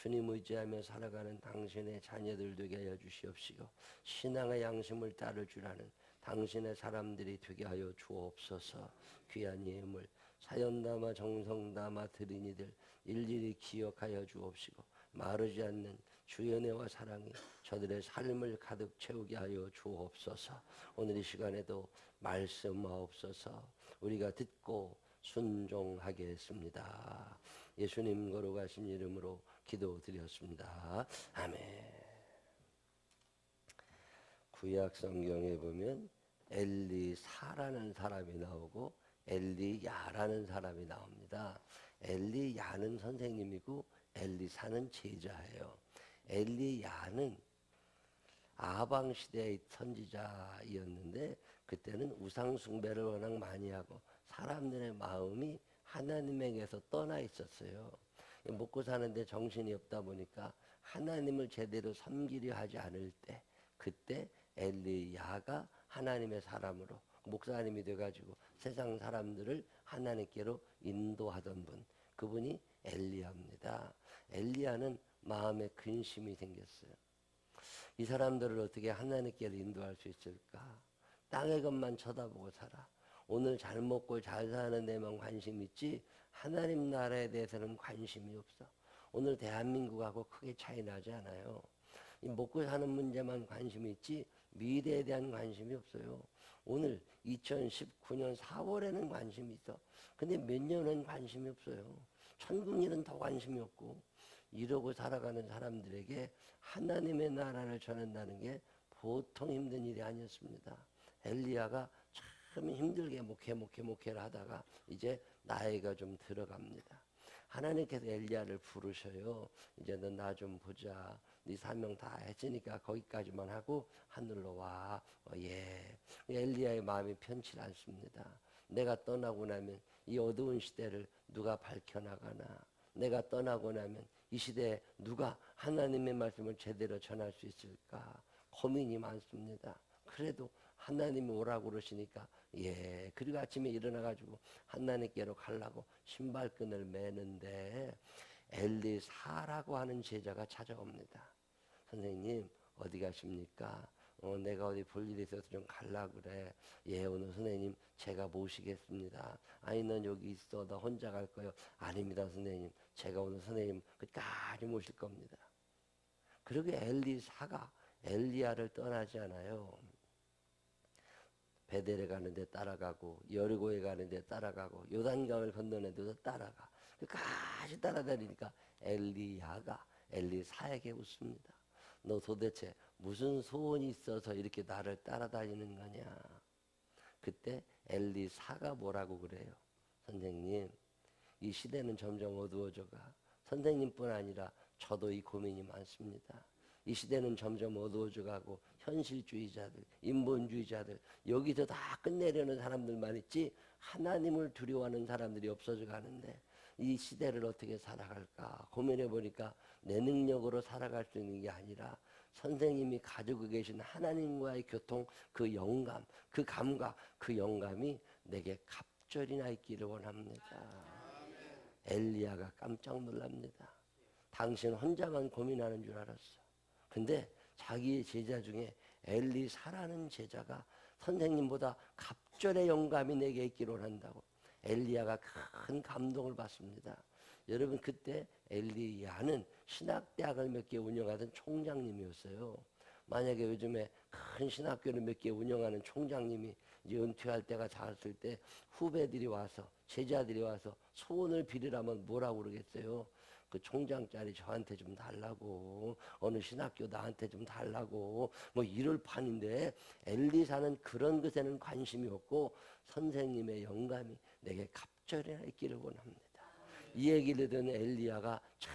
주님 의지하며 살아가는 당신의 자녀들 되게 하여 주시옵시고 신앙의 양심을 따를 줄 아는 당신의 사람들이 되게 하여 주옵소서. 귀한 예물 사연 담아 정성 담아 드린 이들 일일이 기억하여 주옵시고 마르지 않는 주의 은혜와 사랑이 저들의 삶을 가득 채우게 하여 주옵소서. 오늘 이 시간에도 말씀하옵소서. 우리가 듣고 순종하겠습니다. 예수님 거룩하신 이름으로 기도드렸습니다. 아멘. 구약 성경에 보면 엘리사라는 사람이 나오고 엘리야라는 사람이 나옵니다. 엘리야는 선생님이고 엘리사는 제자예요. 엘리야는 아방 시대의 선지자였는데 그때는 우상 숭배를 워낙 많이 하고 사람들의 마음이 하나님에게서 떠나 있었어요. 먹고 사는데 정신이 없다 보니까 하나님을 제대로 섬기려 하지 않을 때 그때 엘리야가 하나님의 사람으로 목사님이 돼가지고 세상 사람들을 하나님께로 인도하던 분, 그분이 엘리야입니다. 엘리야는 마음에 근심이 생겼어요. 이 사람들을 어떻게 하나님께로 인도할 수 있을까? 땅의 것만 쳐다보고 살아. 오늘 잘 먹고 잘 사는 데만 관심 있지 하나님 나라에 대해서는 관심이 없어. 오늘 대한민국하고 크게 차이 나지 않아요. 이 먹고 사는 문제만 관심이 있지 미래에 대한 관심이 없어요. 오늘 2019년 4월에는 관심이 있어. 근데 몇 년은 관심이 없어요. 천국 일은 더 관심이 없고 이러고 살아가는 사람들에게 하나님의 나라를 전한다는 게 보통 힘든 일이 아니었습니다. 엘리야가 참 힘들게 목회를 하다가 이제 나이가 좀 들어갑니다. 하나님께서 엘리야를 부르셔요. 이제 너 나 좀 보자. 네 사명 다 했으니까 거기까지만 하고 하늘로 와. 예. 엘리야의 마음이 편치 않습니다. 내가 떠나고 나면 이 어두운 시대를 누가 밝혀나가나. 내가 떠나고 나면 이 시대에 누가 하나님의 말씀을 제대로 전할 수 있을까. 고민이 많습니다. 그래도 하나님이 오라고 그러시니까 예. 그리고 아침에 일어나가지고 하나님께로 가려고 신발끈을 매는데 엘리사라고 하는 제자가 찾아옵니다. 선생님 어디 가십니까? 내가 어디 볼 일이 있어서 좀 갈라 그래. 예, 오늘 선생님 제가 모시겠습니다. 아니 넌 여기 있어. 나 혼자 갈 거요. 아닙니다 선생님. 제가 오늘 선생님 끝까지 모실 겁니다. 그러게 엘리사가 엘리야를 떠나지 않아요. 베델에 가는데 따라가고 여리고에 가는데 따라가고 요단강을 건너는데도 따라가. 끝까지 따라다니니까 엘리야가 엘리사에게 웃습니다. 너 도대체 무슨 소원이 있어서 이렇게 나를 따라다니는 거냐. 그때 엘리사가 뭐라고 그래요. 선생님 이 시대는 점점 어두워져가. 선생님뿐 아니라 저도 이 고민이 많습니다. 이 시대는 점점 어두워져 가고 현실주의자들, 인본주의자들 여기서 다 끝내려는 사람들만 있지 하나님을 두려워하는 사람들이 없어져 가는데 이 시대를 어떻게 살아갈까 고민해 보니까 내 능력으로 살아갈 수 있는 게 아니라 선생님이 가지고 계신 하나님과의 교통, 그 영감, 그 감각, 그 영감이 내게 갑절이나 있기를 원합니다. 엘리야가 깜짝 놀랍니다. 당신 혼자만 고민하는 줄 알았어. 근데 자기의 제자 중에 엘리사라는 제자가 선생님보다 갑절의 영감이 내게 있기를 원한다고. 엘리야가 큰 감동을 받습니다. 여러분 그때 엘리야는 신학대학을 몇 개 운영하던 총장님이었어요. 만약에 요즘에 큰 신학교를 몇 개 운영하는 총장님이 이제 은퇴할 때가 닿았을 때 후배들이 와서 제자들이 와서 소원을 빌으라면 뭐라고 그러겠어요? 그 총장 자리 저한테 좀 달라고, 어느 신학교 나한테 좀 달라고, 뭐 이럴 판인데 엘리사는 그런 것에는 관심이 없고 선생님의 영감이 내게 갑절이나 있기를 원합니다. 이 얘기를 듣는 엘리야가 참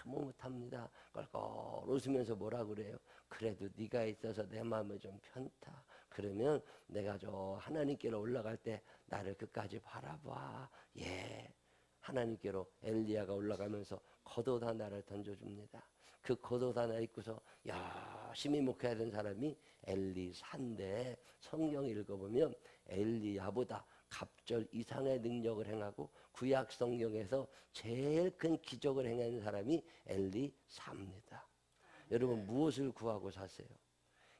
못합니다. 껄껄 웃으면서 뭐라 그래요? 그래도 네가 있어서 내 마음이 좀 편타. 그러면 내가 저 하나님께로 올라갈 때 나를 끝까지 바라봐. 예. 하나님께로 엘리야가 올라가면서 겉옷 하나를 던져줍니다. 그 겉옷 하나 입고서 열심히 목회하던 사람이 엘리사인데 성경 읽어보면 엘리야보다 갑절 이상의 능력을 행하고 구약 성경에서 제일 큰 기적을 행한 사람이 엘리사입니다. 여러분 무엇을 구하고 사세요?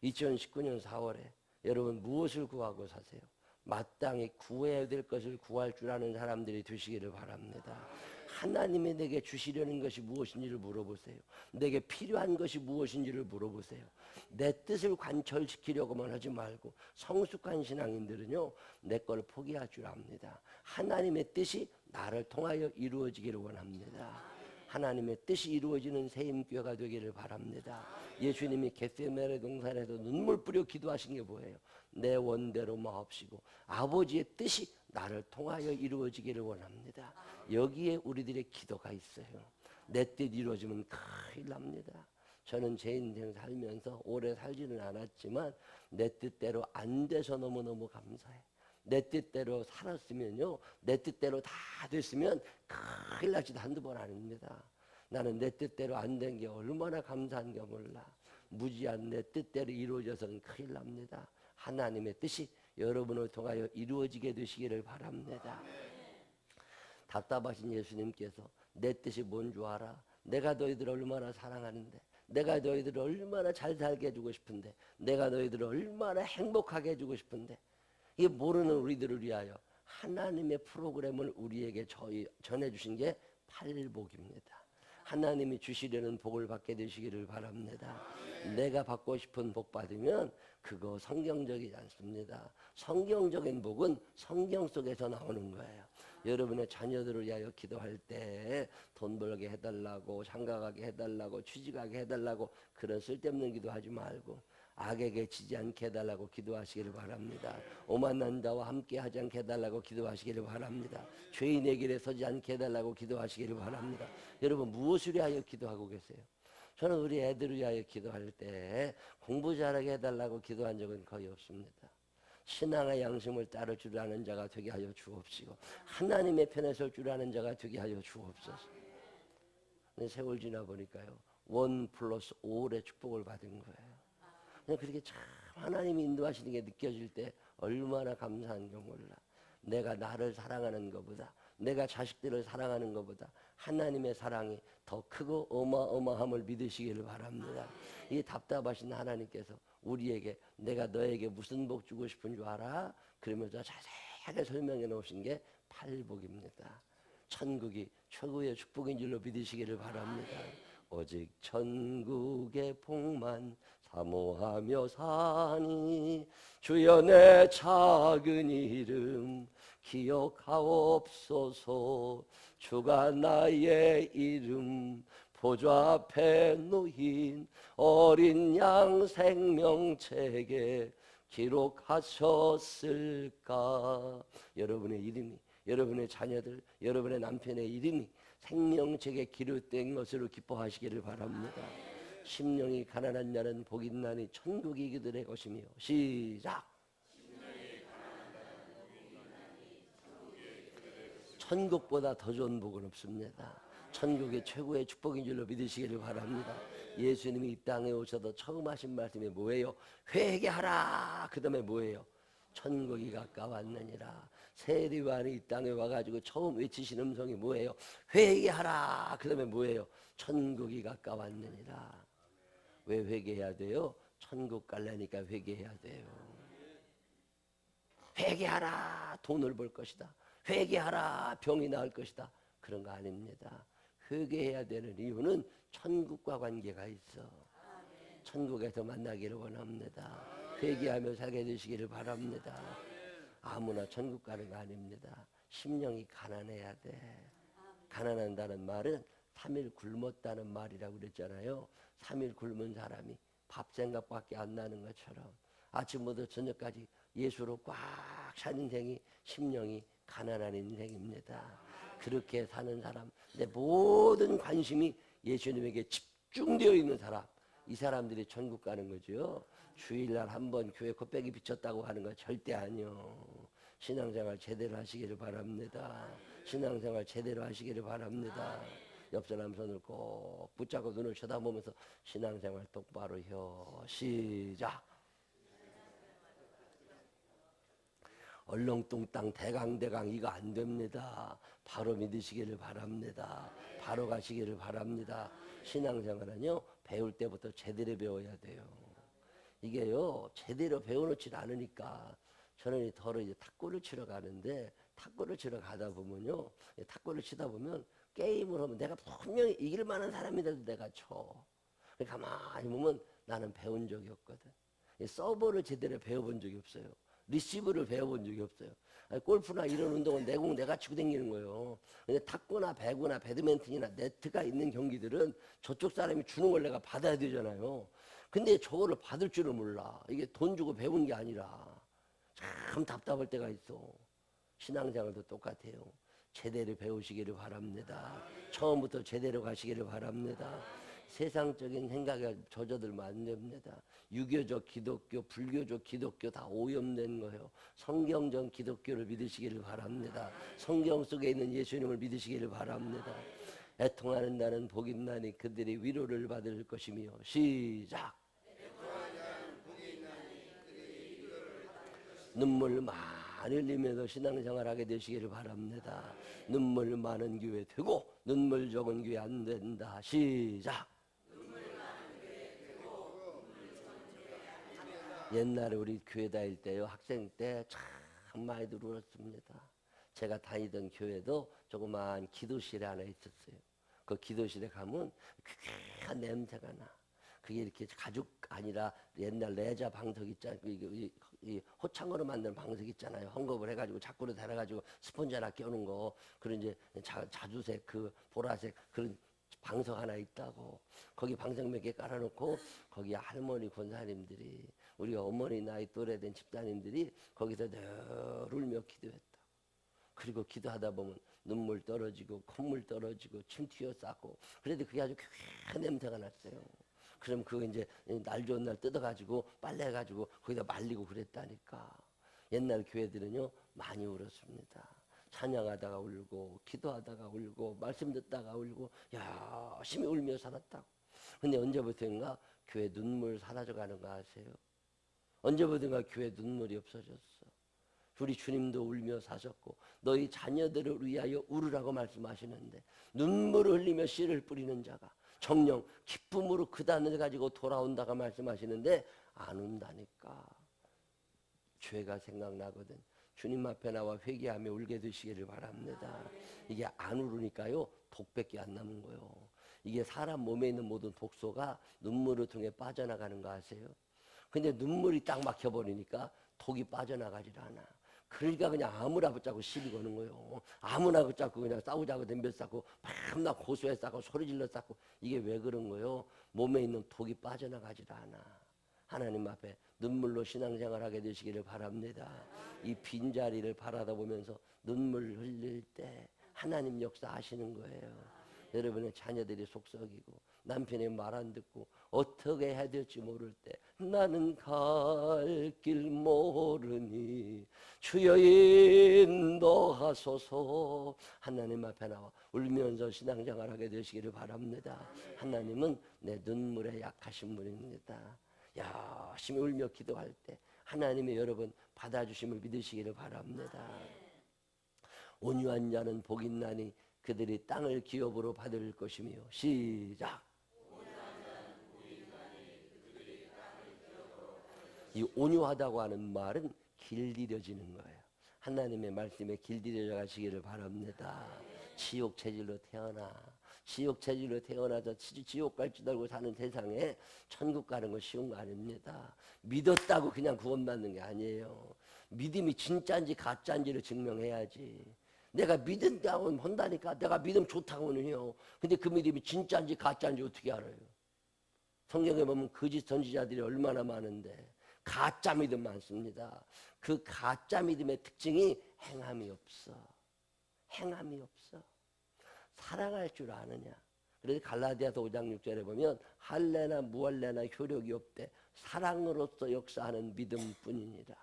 2019년 4월에 여러분 무엇을 구하고 사세요? 마땅히 구해야 될 것을 구할 줄 아는 사람들이 되시기를 바랍니다. 하나님이 내게 주시려는 것이 무엇인지를 물어보세요. 내게 필요한 것이 무엇인지를 물어보세요. 내 뜻을 관철시키려고만 하지 말고 성숙한 신앙인들은요, 내 걸 포기할 줄 압니다. 하나님의 뜻이 나를 통하여 이루어지기를 원합니다. 하나님의 뜻이 이루어지는 새임교회가 되기를 바랍니다. 예수님이 겟세마네 동산에서 눈물 뿌려 기도하신 게 뭐예요? 내 원대로 마옵시고 아버지의 뜻이 나를 통하여 이루어지기를 원합니다. 여기에 우리들의 기도가 있어요. 내 뜻 이루어지면 큰일 납니다. 저는 제 인생 살면서 오래 살지는 않았지만 내 뜻대로 안 돼서 너무너무 감사해. 내 뜻대로 살았으면요, 내 뜻대로 다 됐으면 큰일 나지도 한두 번 아닙니다. 나는 내 뜻대로 안 된 게 얼마나 감사한가 몰라. 무지한 내 뜻대로 이루어져서는 큰일 납니다. 하나님의 뜻이 여러분을 통하여 이루어지게 되시기를 바랍니다. 답답하신 예수님께서 내 뜻이 뭔 줄 알아? 내가 너희들을 얼마나 사랑하는데, 내가 너희들을 얼마나 잘 살게 해주고 싶은데, 내가 너희들을 얼마나 행복하게 해주고 싶은데, 이게 모르는 우리들을 위하여 하나님의 프로그램을 우리에게 전해주신 게 팔복입니다. 하나님이 주시려는 복을 받게 되시기를 바랍니다. 내가 받고 싶은 복 받으면 그거 성경적이지 않습니다. 성경적인 복은 성경 속에서 나오는 거예요. 여러분의 자녀들을 위하여 기도할 때 돈 벌게 해달라고, 장가가게 해달라고, 취직하게 해달라고 그런 쓸데없는 기도하지 말고 악에게 지지 않게 해달라고 기도하시기를 바랍니다. 오만난 자와 함께 하지 않게 해달라고 기도하시기를 바랍니다. 죄인의 길에 서지 않게 해달라고 기도하시기를 바랍니다. 여러분 무엇을 위하여 기도하고 계세요? 저는 우리 애들을 위하여 기도할 때 공부 잘하게 해달라고 기도한 적은 거의 없습니다. 신앙의 양심을 따를 줄 아는 자가 되게 하여 주옵시고 하나님의 편에 설 줄 아는 자가 되게 하여 주옵소서. 근데 세월 지나 보니까요, 1+5의 축복을 받은 거예요. 그냥 그렇게 참 하나님이 인도하시는 게 느껴질 때 얼마나 감사한가 몰라. 내가 나를 사랑하는 것보다, 내가 자식들을 사랑하는 것보다 하나님의 사랑이 더 크고 어마어마함을 믿으시기를 바랍니다. 이 답답하신 하나님께서 우리에게 내가 너에게 무슨 복 주고 싶은 줄 알아? 그러면서 자세하게 설명해 놓으신 게 팔복입니다. 천국이 최고의 축복인 줄로 믿으시기를 바랍니다. 오직 천국의 복만 사모하며 사니 주여 내 작은 이름 기억하옵소서. 주가 나의 이름 보좌 앞에 놓인 어린 양 생명책에 기록하셨을까. 여러분의 이름이, 여러분의 자녀들, 여러분의 남편의 이름이 생명책에 기록된 것으로 기뻐하시기를 바랍니다. 심령이 가난한 자는 복이 있나니 천국이 그들의 것이며. 시작. 천국보다 더 좋은 복은 없습니다. 천국의 최고의 축복인 줄로 믿으시기를 바랍니다. 예수님이 이 땅에 오셔서 처음 하신 말씀이 뭐예요? 회개하라. 그 다음에 뭐예요? 천국이 가까웠느니라. 세리요한이 이 땅에 와가지고 처음 외치신 음성이 뭐예요? 회개하라. 그 다음에 뭐예요? 천국이 가까웠느니라. 왜 회개해야 돼요? 천국 갈라니까 회개해야 돼요. 회개하라. 돈을 벌 것이다. 회개하라. 병이 나을 것이다. 그런 거 아닙니다. 회개해야 되는 이유는 천국과 관계가 있어. 천국에서 만나기를 원합니다. 회개하며 살게 되시기를 바랍니다. 아무나 천국 가는 거 아닙니다. 심령이 가난해야 돼. 가난한다는 말은 3일 굶었다는 말이라고 그랬잖아요. 3일 굶은 사람이 밥 생각밖에 안 나는 것처럼 아침부터 저녁까지 예수로 꽉 찬 인생이 심령이 가난한 인생입니다. 그렇게 사는 사람, 내 모든 관심이 예수님에게 집중되어 있는 사람, 이 사람들이 천국 가는 거죠. 주일날 한번 교회 코빼기 비쳤다고 하는 거 절대 아니요. 신앙생활 제대로 하시기를 바랍니다. 신앙생활 제대로 하시기를 바랍니다. 옆 사람 손을 꼭 붙잡고 눈을 쳐다보면서 신앙생활 똑바로 혀. 시작. 얼렁뚱땅 대강대강 이거 안 됩니다. 바로 믿으시기를 바랍니다. 바로 가시기를 바랍니다. 신앙생활은요, 배울 때부터 제대로 배워야 돼요. 이게요, 제대로 배워놓지 않으니까 저는 더러 이제 탁구를 치러 가는데, 탁구를 치러 가다 보면요, 탁구를 치다 보면 게임을 하면 내가 분명히 이길 만한 사람이라도 내가 쳐. 가만히 보면 나는 배운 적이 없거든. 서브를 제대로 배워본 적이 없어요. 리시브를 배워본 적이 없어요. 아니, 골프나 이런 운동은 내 공 내가 치고 다니는 거예요. 근데 탁구나 배구나 배드민턴이나 네트가 있는 경기들은 저쪽 사람이 주는 걸 내가 받아야 되잖아요. 근데 저거를 받을 줄을 몰라. 이게 돈 주고 배운 게 아니라. 참 답답할 때가 있어. 신앙생활도 똑같아요. 제대로 배우시기를 바랍니다. 처음부터 제대로 가시기를 바랍니다. 세상적인 생각에 젖어들면 안 됩니다. 유교적 기독교, 불교적 기독교 다 오염된 거예요. 성경적 기독교를 믿으시기를 바랍니다. 성경 속에 있는 예수님을 믿으시기를 바랍니다. 애통하는 나는 복 있나니 그들이 위로를 받을 것이며. 시작. 눈물 많이 흘리면서 신앙생활 하게 되시기를 바랍니다. 눈물 많은 교회 되고 눈물 적은 교회 안 된다. 시작. 옛날에 우리 교회 다닐 때요, 학생 때 참 많이들 울었습니다. 제가 다니던 교회도 조그만 기도실에 하나 있었어요. 그 기도실에 가면 귀한 냄새가 나. 그게 이렇게 가죽 아니라 옛날 레자 방석 있잖아요. 이 호창으로 만든 방석 있잖아요. 헝겊을 해가지고 자꾸로 달아가지고 스펀지 하나 껴놓은 거. 그런 이제 자주색 그 보라색 그런 방석 하나 있다고. 거기 방석 몇 개 깔아놓고 거기 할머니 권사님들이 우리 어머니 나이 또래 된 집사님들이 거기서 늘 울며 기도했다. 그리고 기도하다 보면 눈물 떨어지고 콧물 떨어지고 침 튀어 싸고 그래도 그게 아주 쾌한 냄새가 났어요. 그럼 그거 이제 날 좋은 날 뜯어가지고 빨래해가지고 거기다 말리고 그랬다니까. 옛날 교회들은요 많이 울었습니다. 찬양하다가 울고 기도하다가 울고 말씀 듣다가 울고 열심히 울며 살았다고. 근데 언제부터인가 교회 눈물 사라져가는 거 아세요? 언제부터인가 교회 눈물이 없어졌어. 우리 주님도 울며 사셨고 너희 자녀들을 위하여 울으라고 말씀하시는데 눈물을 흘리며 씨를 뿌리는 자가 정녕 기쁨으로 그 단을 가지고 돌아온다고 말씀하시는데 안 온다니까. 죄가 생각나거든. 주님 앞에 나와 회개하며 울게 되시기를 바랍니다. 이게 안 울으니까요 독밖에 안 남은 거예요. 이게 사람 몸에 있는 모든 독소가 눈물을 통해 빠져나가는 거 아세요? 근데 눈물이 딱 막혀버리니까 독이 빠져나가질 않아. 그러니까 그냥 아무나 붙잡고 시비 거는 거예요. 아무나 붙잡고 그냥 싸우자고 덤벼 싸고 밤낮 고소해 싸고 소리질러 싸고. 이게 왜 그런 거예요? 몸에 있는 독이 빠져나가질 않아. 하나님 앞에 눈물로 신앙생활하게 되시기를 바랍니다. 이 빈자리를 바라다보면서 눈물 흘릴 때 하나님 역사하시는 거예요. 여러분의 자녀들이 속썩이고 남편의 말 안 듣고 어떻게 해야 될지 모를 때 나는 갈 길 모르니 주여 인도하소서. 하나님 앞에 나와 울면서 신앙생활하게 되시기를 바랍니다. 하나님은 내 눈물에 약하신 분입니다. 열심히 울며 기도할 때 하나님의 여러분 받아주심을 믿으시기를 바랍니다. 온유한 자는 복 있나니 그들이 땅을 기업으로 받을 것이며. 시작. 이 온유하다고 하는 말은 길들여지는 거예요. 하나님의 말씀에 길들여져 가시기를 바랍니다. 지옥 체질로 태어나서 지옥 갈 줄 알고 사는 세상에 천국 가는 거 쉬운 거 아닙니다. 믿었다고 그냥 구원받는 게 아니에요. 믿음이 진짜인지 가짜인지를 증명해야지. 내가 믿은다고 한다니까. 내가 믿음 좋다고는요. 근데 그 믿음이 진짜인지 가짜인지 어떻게 알아요? 성경에 보면 거짓 선지자들이 얼마나 많은데 가짜 믿음 많습니다. 그 가짜 믿음의 특징이 행함이 없어. 행함이 없어. 사랑할 줄 아느냐. 그래서 갈라디아서 5장 6절에 보면 할례나 무할례나 효력이 없대. 사랑으로서 역사하는 믿음뿐이니라.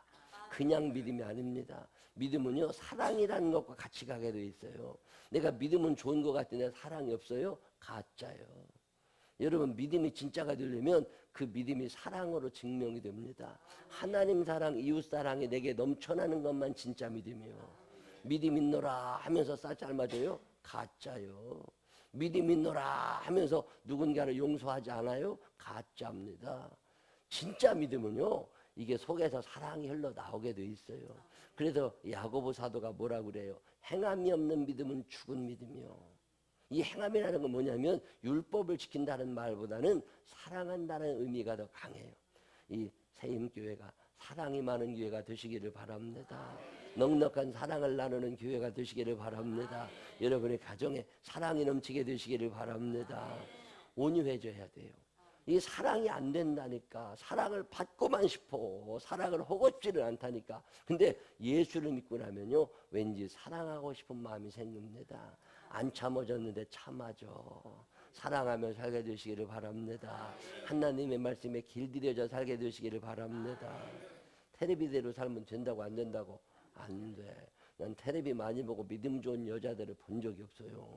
그냥 믿음이 아닙니다. 믿음은요 사랑이라는 것과 같이 가게 돼 있어요. 내가 믿음은 좋은 것 같은데 사랑이 없어요? 가짜요. 여러분 믿음이 진짜가 되려면 그 믿음이 사랑으로 증명이 됩니다. 하나님 사랑, 이웃 사랑이 내게 넘쳐나는 것만 진짜 믿음이요. 믿음 있노라 하면서 쌀쌀맞아요? 가짜요. 믿음 있노라 하면서 누군가를 용서하지 않아요? 가짜입니다. 진짜 믿음은요, 이게 속에서 사랑이 흘러나오게 돼 있어요. 그래서 야고보 사도가 뭐라 그래요? 행함이 없는 믿음은 죽은 믿음이요. 이 행함이라는 건 뭐냐면 율법을 지킨다는 말보다는 사랑한다는 의미가 더 강해요. 이 세임교회가 사랑이 많은 교회가 되시기를 바랍니다. 넉넉한 사랑을 나누는 교회가 되시기를 바랍니다. 여러분의 가정에 사랑이 넘치게 되시기를 바랍니다. 온유해져야 돼요. 이 사랑이 안 된다니까. 사랑을 받고만 싶어. 사랑을 하고 싶지는 않다니까. 근데 예수를 믿고 나면요, 왠지 사랑하고 싶은 마음이 생깁니다. 안 참아졌는데 참아줘. 사랑하며 살게 되시기를 바랍니다. 하나님의 말씀에 길들여져 살게 되시기를 바랍니다. 텔레비대로 살면 된다고 안 된다고? 안 돼. 난 텔레비 많이 보고 믿음 좋은 여자들을 본 적이 없어요.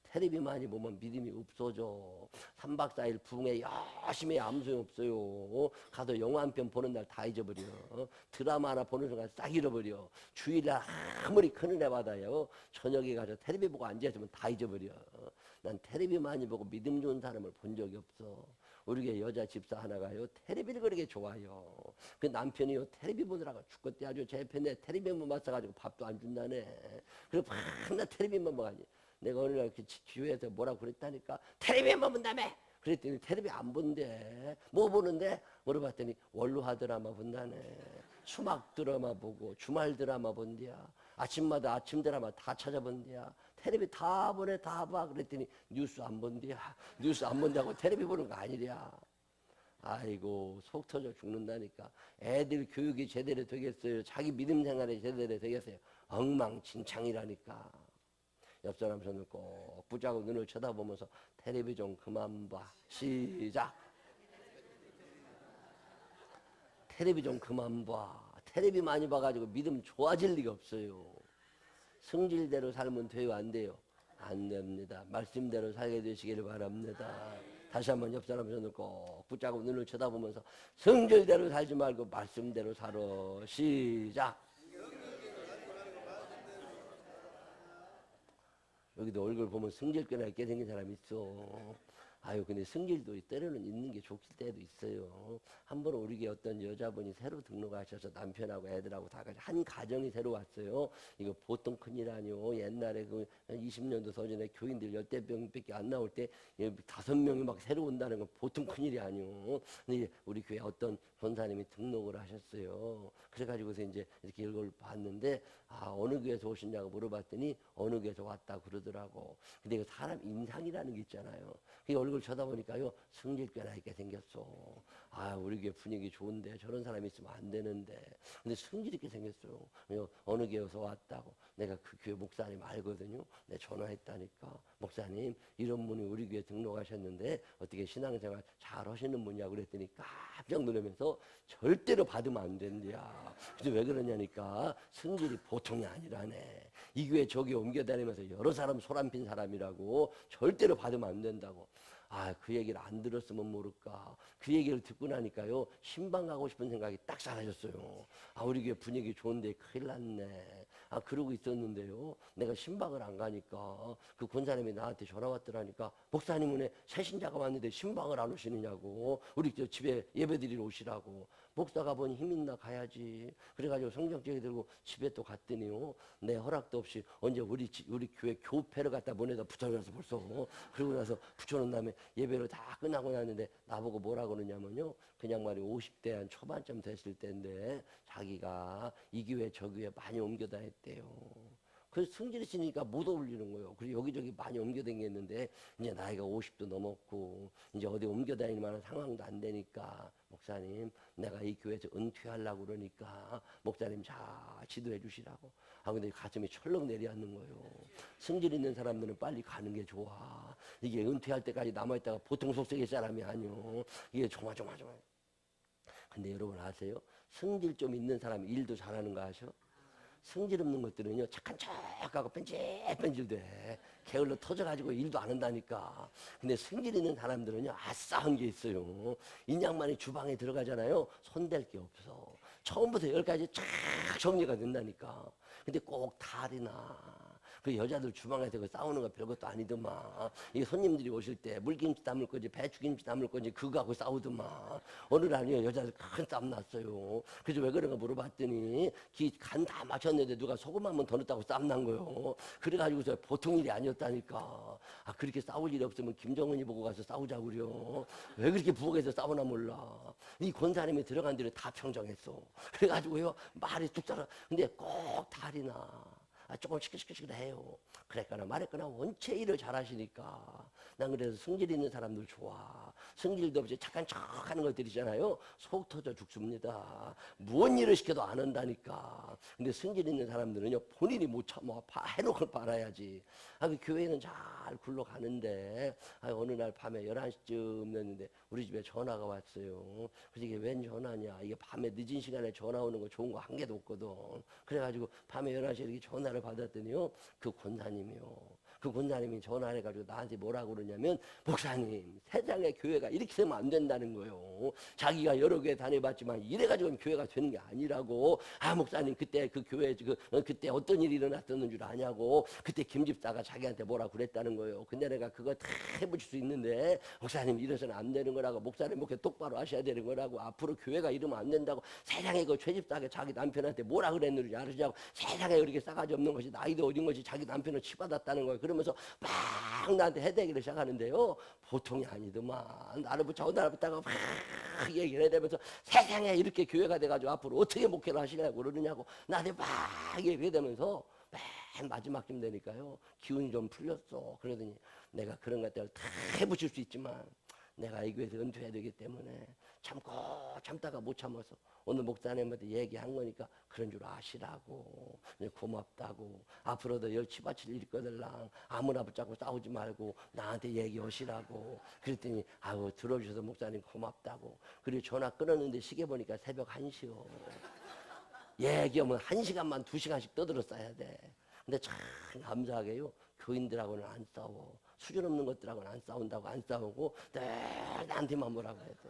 텔레비 많이 보면 믿음이 없어져. 3박 4일 부흥에 열심히 아무 소용 없어요. 가서 영화 한 편 보는 날 다 잊어버려. 드라마 하나 보는 순간 싹 잃어버려. 주일날 아무리 큰 은혜 받아요. 저녁에 가서 텔레비 보고 앉아있으면 다 잊어버려. 난 텔레비 많이 보고 믿음 좋은 사람을 본 적이 없어. 우리 교회 여자 집사 하나가요, 텔레비를 그렇게 좋아해요. 그 남편이요, 텔레비 보느라고 죽겠대. 아주 제 편에 텔레비만 맞춰가지고 밥도 안 준다네. 그리고 맨날 텔레비만 봐가지고. 내가 어느 날 교회에서 뭐라고 그랬다니까. 텔레비만 본다며. 그랬더니 텔레비 안 본대. 뭐 보는데? 물어봤더니 원로하 드라마 본다네. 수막 드라마 보고 주말 드라마 본대야. 아침마다 아침 드라마 다 찾아본대야. 텔레비 다 보네, 다 봐. 그랬더니 뉴스 안 본대야. 뉴스 안 본다고 텔레비 보는 거 아니랴. 아이고, 속 터져 죽는다니까. 애들 교육이 제대로 되겠어요? 자기 믿음 생활이 제대로 되겠어요? 엉망진창이라니까. 옆 사람 손을 꼭 붙잡고 눈을 쳐다보면서 텔레비 좀 그만 봐. 시작. 텔레비 좀 그만 봐. 텔레비 많이 봐가지고 믿음 좋아질 리가 없어요. 성질대로 살면 돼요, 안 돼요? 안 됩니다. 말씀대로 살게 되시기를 바랍니다. 다시 한번 옆 사람 손을 꼭 붙잡고 눈을 쳐다보면서 성질대로 살지 말고 말씀대로 살아. 시작. 여기도 얼굴 보면 성질끈하게 있게 생긴 사람이 있어. 아유, 근데 성질도 때로는 있는 게 좋을 때도 있어요. 한 번 우리 게 어떤 여자분이 새로 등록하셔서 남편하고 애들하고 다 같이 한 가정이 새로 왔어요. 이거 보통 큰일 아니요. 옛날에 그 20년도 더 전에 교인들 열대병밖에 안 나올 때 5명이 막 새로 온다는 건 보통 큰일이 아니요. 근데 우리 교회 어떤 권사님이 등록을 하셨어요. 그래가지고서 이제 이렇게 이걸 봤는데, 아, 어느 교회에서 오셨냐고 물어봤더니 어느 교회에서 왔다 그러더라고. 근데 그 사람 인상이라는 게 있잖아요. 그 얼굴 쳐다보니까요, 성질꽤나 있게 생겼어. 아, 우리 교회 분위기 좋은데 저런 사람이 있으면 안 되는데. 근데 성질 있게 생겼어요. 어느 교회에서 왔다고. 내가 그 교회 목사님 알거든요. 내가 전화했다니까. 목사님, 이런 분이 우리 교회 등록하셨는데 어떻게 신앙생활 잘 하시는 분이야 그랬더니 깜짝 놀라면서 절대로 받으면 안 된대야. 근데 왜 그러냐니까 성질이 보통이 아니라네. 이 교회 저기 옮겨다니면서 여러 사람 소란핀 사람이라고. 절대로 받으면 안 된다고. 아, 그 얘기를 안 들었으면 모를까. 그 얘기를 듣고 나니까요, 신방 가고 싶은 생각이 딱 사라졌어요. 아, 우리 교회 분위기 좋은데 큰일 났네. 아, 그러고 있었는데요, 내가 신방을 안 가니까 그 권사님이 나한테 전화 왔더라니까. 목사님 은혜 새 신자가 왔는데 신방을 안 오시느냐고. 우리 저 집에 예배드리러 오시라고. 목사가 보니 힘 있나 가야지. 그래가지고 성경책에 들고 집에 또 갔더니요, 내 허락도 없이 언제 우리 교회 교패를 갖다 보내다 붙여놔서 벌써. 그러고 나서 붙여놓은 다음에 예배를 다 끝나고 났는데 나보고 뭐라 그러냐면요, 그냥 말이 50대 한 초반쯤 됐을 때인데 자기가 이 교회 저 교회 많이 옮겨 다녔대요. 그래서 성질이 있으니까 못 어울리는 거예요. 그리고 여기저기 많이 옮겨 다녔는데 이제 나이가 50도 넘었고 이제 어디 옮겨 다닐 만한 상황도 안 되니까, 목사님 내가 이 교회에서 은퇴하려고 그러니까 목사님 잘 지도해 주시라고. 아, 근데 가슴이 철렁 내려앉는 거예요. 성질 있는 사람들은 빨리 가는 게 좋아. 이게 은퇴할 때까지 남아있다가 보통 속색의 사람이 아니요. 이게 조마조마조마. 근데 여러분 아세요? 성질 좀 있는 사람이 일도 잘하는 거 아셔? 성질 없는 것들은요, 착한 척하고 뺀질뺀질돼. 게을러 터져가지고 일도 안 한다니까. 근데 성질 있는 사람들은요, 아싸한 게 있어요. 인양만이 주방에 들어가잖아요. 손댈 게 없어. 처음부터 열까지 쫙 정리가 된다니까. 근데 꼭 탈이나 그 여자들 주방에서 그 싸우는 거 별것도 아니더만. 이 손님들이 오실 때 물김치 담을 건지 배추김치 담을 건지 그거 하고 싸우더만. 어느 날이요, 여자들 큰 싸움 났어요. 그래서 왜 그런가 물어봤더니 간 다 맞췄는데 누가 소금 한 번 더 넣었다고 싸움 난 거예요. 그래가지고서 보통 일이 아니었다니까. 아, 그렇게 싸울 일이 없으면 김정은이 보고 가서 싸우자고 그래요. 왜 그렇게 부엌에서 싸우나 몰라. 이 권사님이 들어간 데를 다 평정했어. 그래가지고요, 말이 뚝 따라. 근데 꼭 달이나 조금 시끌시끌 해요. 그랬거나 말했거나 원체 일을 잘하시니까. 난 그래서 성질 있는 사람들 좋아. 성질도 없이 착한 척하는 것들이잖아요. 속 터져 죽습니다. 무언 일을 시켜도 안 한다니까. 근데 성질 있는 사람들은요, 본인이 못 참아. 해놓고 빨아야지. 그 교회는 잘 굴러가는데 어느 날 밤에 11시쯤 됐는데 우리 집에 전화가 왔어요. 그래서 이게 웬 전화냐. 이게 밤에 늦은 시간에 전화 오는 거 좋은 거 한 개도 없거든. 그래가지고 밤에 11시에 이렇게 전화를 받았더니요, 그 권사님이요. 그 권사님이 전화를 해가지고 나한테 뭐라고 그러냐면, 목사님, 세상에 교회가 이렇게 되면 안 된다는 거예요. 자기가 여러 교회 다녀봤지만 이래가지고 교회가 되는 게 아니라고. 아, 목사님, 그때 그 교회 그때 어떤 일이 일어났었는 줄 아냐고. 그때 김 집사가 자기한테 뭐라 그랬다는 거예요. 근데 내가 그거 다 해보실 수 있는데, 목사님 이래서는 안 되는 거라고. 목사님 목회 똑바로 하셔야 되는 거라고. 앞으로 교회가 이러면 안 된다고. 세상에 그 최집사가 자기 남편한테 뭐라 그랬는지 알으냐고. 세상에 이렇게 싸가지 없는 것이, 나이도 어린 것이 자기 남편을 치받았다는 거예요. 그러면서 막 나한테 해대기를 시작하는데요, 보통이 아니더만. 나를 붙잡고 나를 붙다가 막 얘기를 해대면서 세상에 이렇게 교회가 돼가지고 앞으로 어떻게 목회를 하시려고 그러느냐고 나한테 막 얘기해대면서 맨 마지막쯤 되니까요, 기운이 좀 풀렸어. 그러더니 내가 그런 것들을 다 해보실 수 있지만 내가 이 교회에서 은퇴해야 되기 때문에 참고 참다가 못 참아서 오늘 목사님한테 얘기한 거니까 그런 줄 아시라고. 고맙다고. 앞으로도 열 치받칠 일 있거들랑 아무나 붙잡고 싸우지 말고 나한테 얘기하시라고. 그랬더니 아우, 들어주셔서 목사님 고맙다고. 그리고 전화 끊었는데 시계 보니까 새벽 1시요. 얘기하면 1시간만 2시간씩 떠들어 싸야 돼. 근데 참 감사하게요, 교인들하고는 안 싸워. 수준 없는 것들하고는 안 싸운다고. 안 싸우고 늘 나한테만 뭐라고 해야 돼.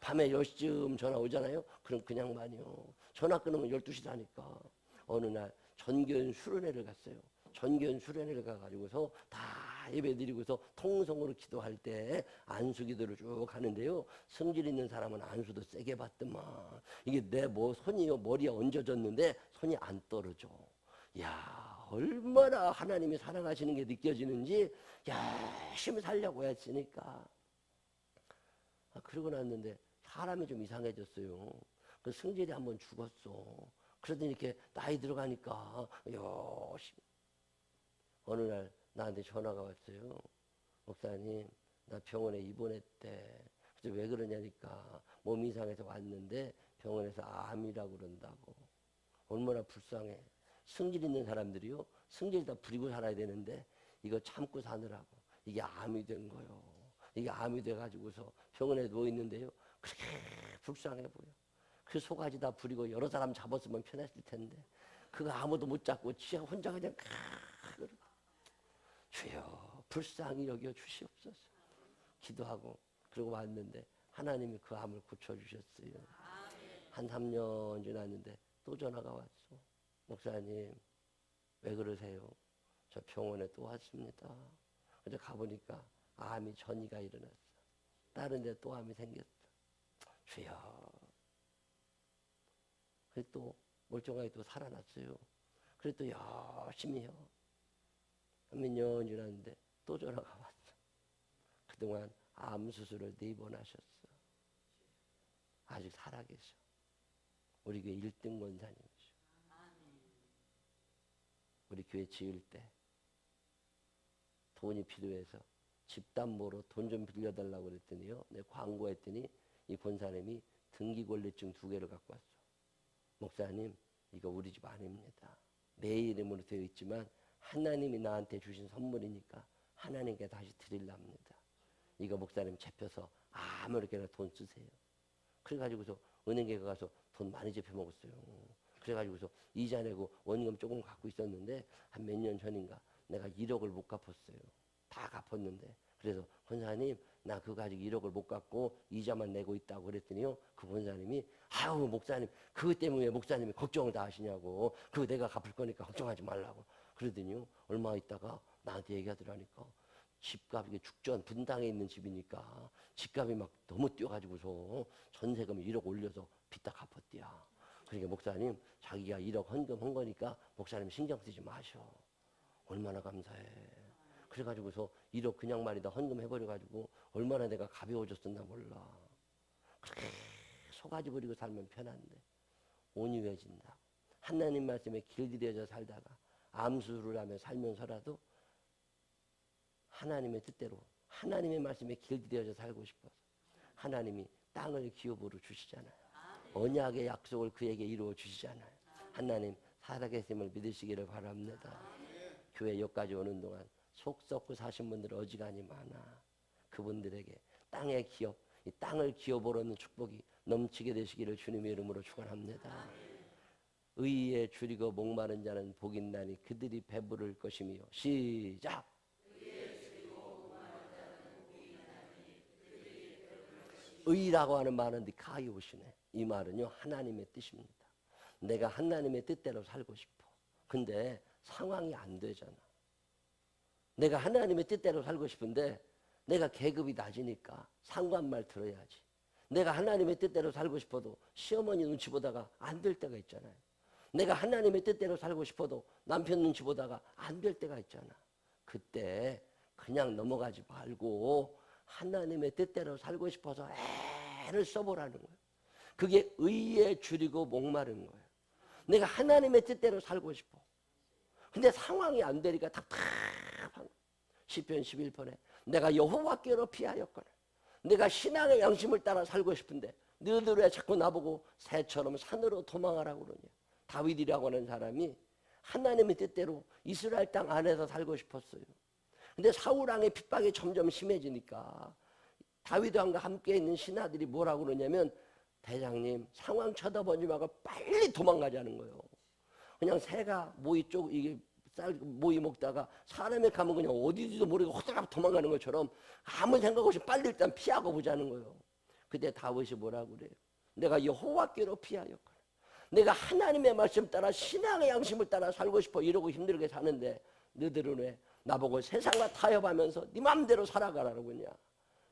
밤에 10시쯤 전화 오잖아요. 그럼 그냥 많이요. 전화 끊으면 12시라니까. 어느 날 전교연 수련회를 갔어요. 전교연 수련회를 가가지고서 다 예배 드리고서 통성으로 기도할 때 안수 기도를 쭉 하는데요. 성질 있는 사람은 안수도 세게 받더만. 이게 내 손이요, 머리에 얹어졌는데 손이 안 떨어져. 야, 얼마나 하나님이 사랑하시는 게 느껴지는지 열심히 살려고 했으니까. 그러고 났는데 사람이 좀 이상해졌어요. 그 성질이 한번 죽었어. 그러더니 이렇게 나이 들어가니까 열심히. 어느 날 나한테 전화가 왔어요. 목사님, 나 병원에 입원했대. 그래서 왜 그러냐니까 몸이 이상해서 왔는데 병원에서 암이라고 그런다고. 얼마나 불쌍해. 성질 있는 사람들이요, 성질 다 부리고 살아야 되는데 이거 참고 사느라고 이게 암이 된 거요. 이게 암이 돼가지고서 병원에 누워있는데요, 그렇게 불쌍해 보여. 그 속아지 다 부리고 여러 사람 잡았으면 편했을 텐데 그거 아무도 못 잡고 지 혼자 그냥 주여 불쌍히 여겨 주시옵소서 기도하고 그러고 왔는데 하나님이 그 암을 고쳐주셨어요. 한 3년 지났는데 또 전화가 왔어. 목사님, 왜 그러세요? 저 병원에 또 왔습니다. 그래서 가보니까 암이 전이가 일어났어. 다른 데 또 암이 생겼어. 주여. 그래서 또 멀쩡하게 또 살아났어요. 그래서 또 열심히 해요. 몇 년 지났는데 또 전화가 왔어. 그동안 암 수술을 4번 하셨어. 아직 살아계셔. 우리 교회 1등 권사님이셔. 우리 교회 지을 때 돈이 필요해서 집담보로 돈 좀 빌려달라고 그랬더니요, 내가 광고했더니 이 권사님이 등기권리증 2개를 갖고 왔어. 목사님, 이거 우리 집 아닙니다. 내 이름으로 되어 있지만 하나님이 나한테 주신 선물이니까 하나님께 다시 드리랍니다. 이거 목사님 잡혀서 아무렇게나 돈 쓰세요. 그래가지고서 은행에 가서 돈 많이 잡혀 먹었어요. 그래가지고서 이자 내고 원금 조금 갖고 있었는데 한 몇 년 전인가 내가 1억을 못 갚았어요. 다 갚았는데. 그래서 권사님 나 그거 아직 1억을 못 갚고 이자만 내고 있다고 그랬더니요. 그 권사님이 아유 목사님 그것 때문에 왜 목사님이 걱정을 다 하시냐고. 그거 내가 갚을 거니까 걱정하지 말라고. 그러더니요. 얼마 있다가 나한테 얘기하더라니까. 집값 이게 죽전 분당에 있는 집이니까 집값이 막 너무 뛰어가지고서 전세금 1억 올려서 빚 다 갚았대야. 그러니까 목사님 자기가 1억 헌금한 거니까 목사님 신경 쓰지 마셔. 얼마나 감사해. 그래가지고서 1억 그냥 말이다 헌금해버려가지고 얼마나 내가 가벼워졌었나 몰라. 그렇게 속아지 버리고 살면 편한데 온유해진다. 하나님 말씀에 길들여져 살다가 암수를 하며 살면서라도 하나님의 뜻대로 하나님의 말씀에 길들여져 살고 싶어서 하나님이 땅을 기업으로 주시잖아요. 언약의 약속을 그에게 이루어 주시잖아요. 하나님 살아계심을 믿으시기를 바랍니다. 교회 여기까지 오는 동안 속 썩고 사신 분들 어지간히 많아. 그분들에게 땅의 기업, 이 땅을 기업으로 얻는 축복이 넘치게 되시기를 주님의 이름으로 축원합니다. 의에 줄이고 목마른 자는 복이 있나니 그들이 배부를 것이며. 시작. 의라고 하는 말은 디카이오시네. 이 말은요 하나님의 뜻입니다. 내가 하나님의 뜻대로 살고 싶어. 근데 상황이 안 되잖아. 내가 하나님의 뜻대로 살고 싶은데 내가 계급이 낮으니까 상관 말 들어야지. 내가 하나님의 뜻대로 살고 싶어도 시어머니 눈치 보다가 안 될 때가 있잖아요. 내가 하나님의 뜻대로 살고 싶어도 남편 눈치 보다가 안 될 때가 있잖아. 그때 그냥 넘어가지 말고 하나님의 뜻대로 살고 싶어서 애를 써보라는 거예요. 그게 의에 줄이고 목마른 거예요. 내가 하나님의 뜻대로 살고 싶어. 근데 상황이 안 되니까 답답한 시편 11편에 내가 여호와께로 피하였거늘 내가 신앙의 양심을 따라 살고 싶은데 너희들 왜 자꾸 나보고 새처럼 산으로 도망하라고 그러냐. 다윗이라고 하는 사람이 하나님의 뜻대로 이스라엘 땅 안에서 살고 싶었어요. 근데 사울 왕의 핍박이 점점 심해지니까 다윗왕과 함께 있는 신하들이 뭐라고 그러냐면 대장님 상황 쳐다보지 말고 빨리 도망가자는 거예요. 그냥 새가 이게 쌀 모이 먹다가 사람이 가면 그냥 어디지도 모르고 호들갑 도망가는 것처럼 아무 생각 없이 빨리 일단 피하고 보자는 거예요. 그때 다윗이 뭐라고 그래요? 내가 여호와께로 피하였거늘 내가 하나님의 말씀 따라 신앙의 양심을 따라 살고 싶어 이러고 힘들게 사는데 너희들은 왜 나보고 세상과 타협하면서 네 맘대로 살아가라고 그러냐.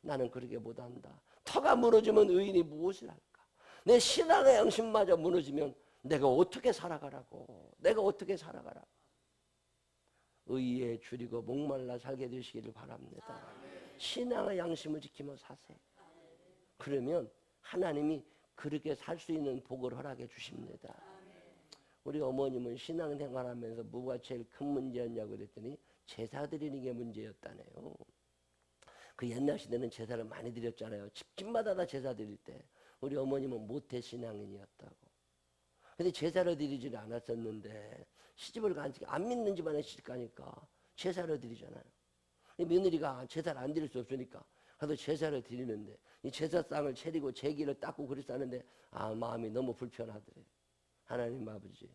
나는 그렇게 못한다. 터가 무너지면 의인이 무엇을 할까. 내 신앙의 양심마저 무너지면 내가 어떻게 살아가라고. 내가 어떻게 살아가라고. 의에 줄이고 목말라 살게 되시기를 바랍니다. 신앙의 양심을 지키며 사세요. 그러면 하나님이 그렇게 살 수 있는 복을 허락해 주십니다. 우리 어머님은 신앙생활하면서 뭐가 제일 큰 문제였냐고 그랬더니 제사 드리는 게 문제였다네요. 그 옛날 시대는 제사를 많이 드렸잖아요. 집집마다 다 제사 드릴 때 우리 어머님은 모태 신앙인이었다고. 근데 제사를 드리지를 않았었는데 시집을 가니까 안 믿는 집안에 시집 가니까 제사를 드리잖아요. 며느리가 제사를 안 드릴 수 없으니까 가서 제사를 드리는데 이 제사상을 차리고 제기를 닦고 그랬었는데 마음이 너무 불편하더래요. 하나님 아버지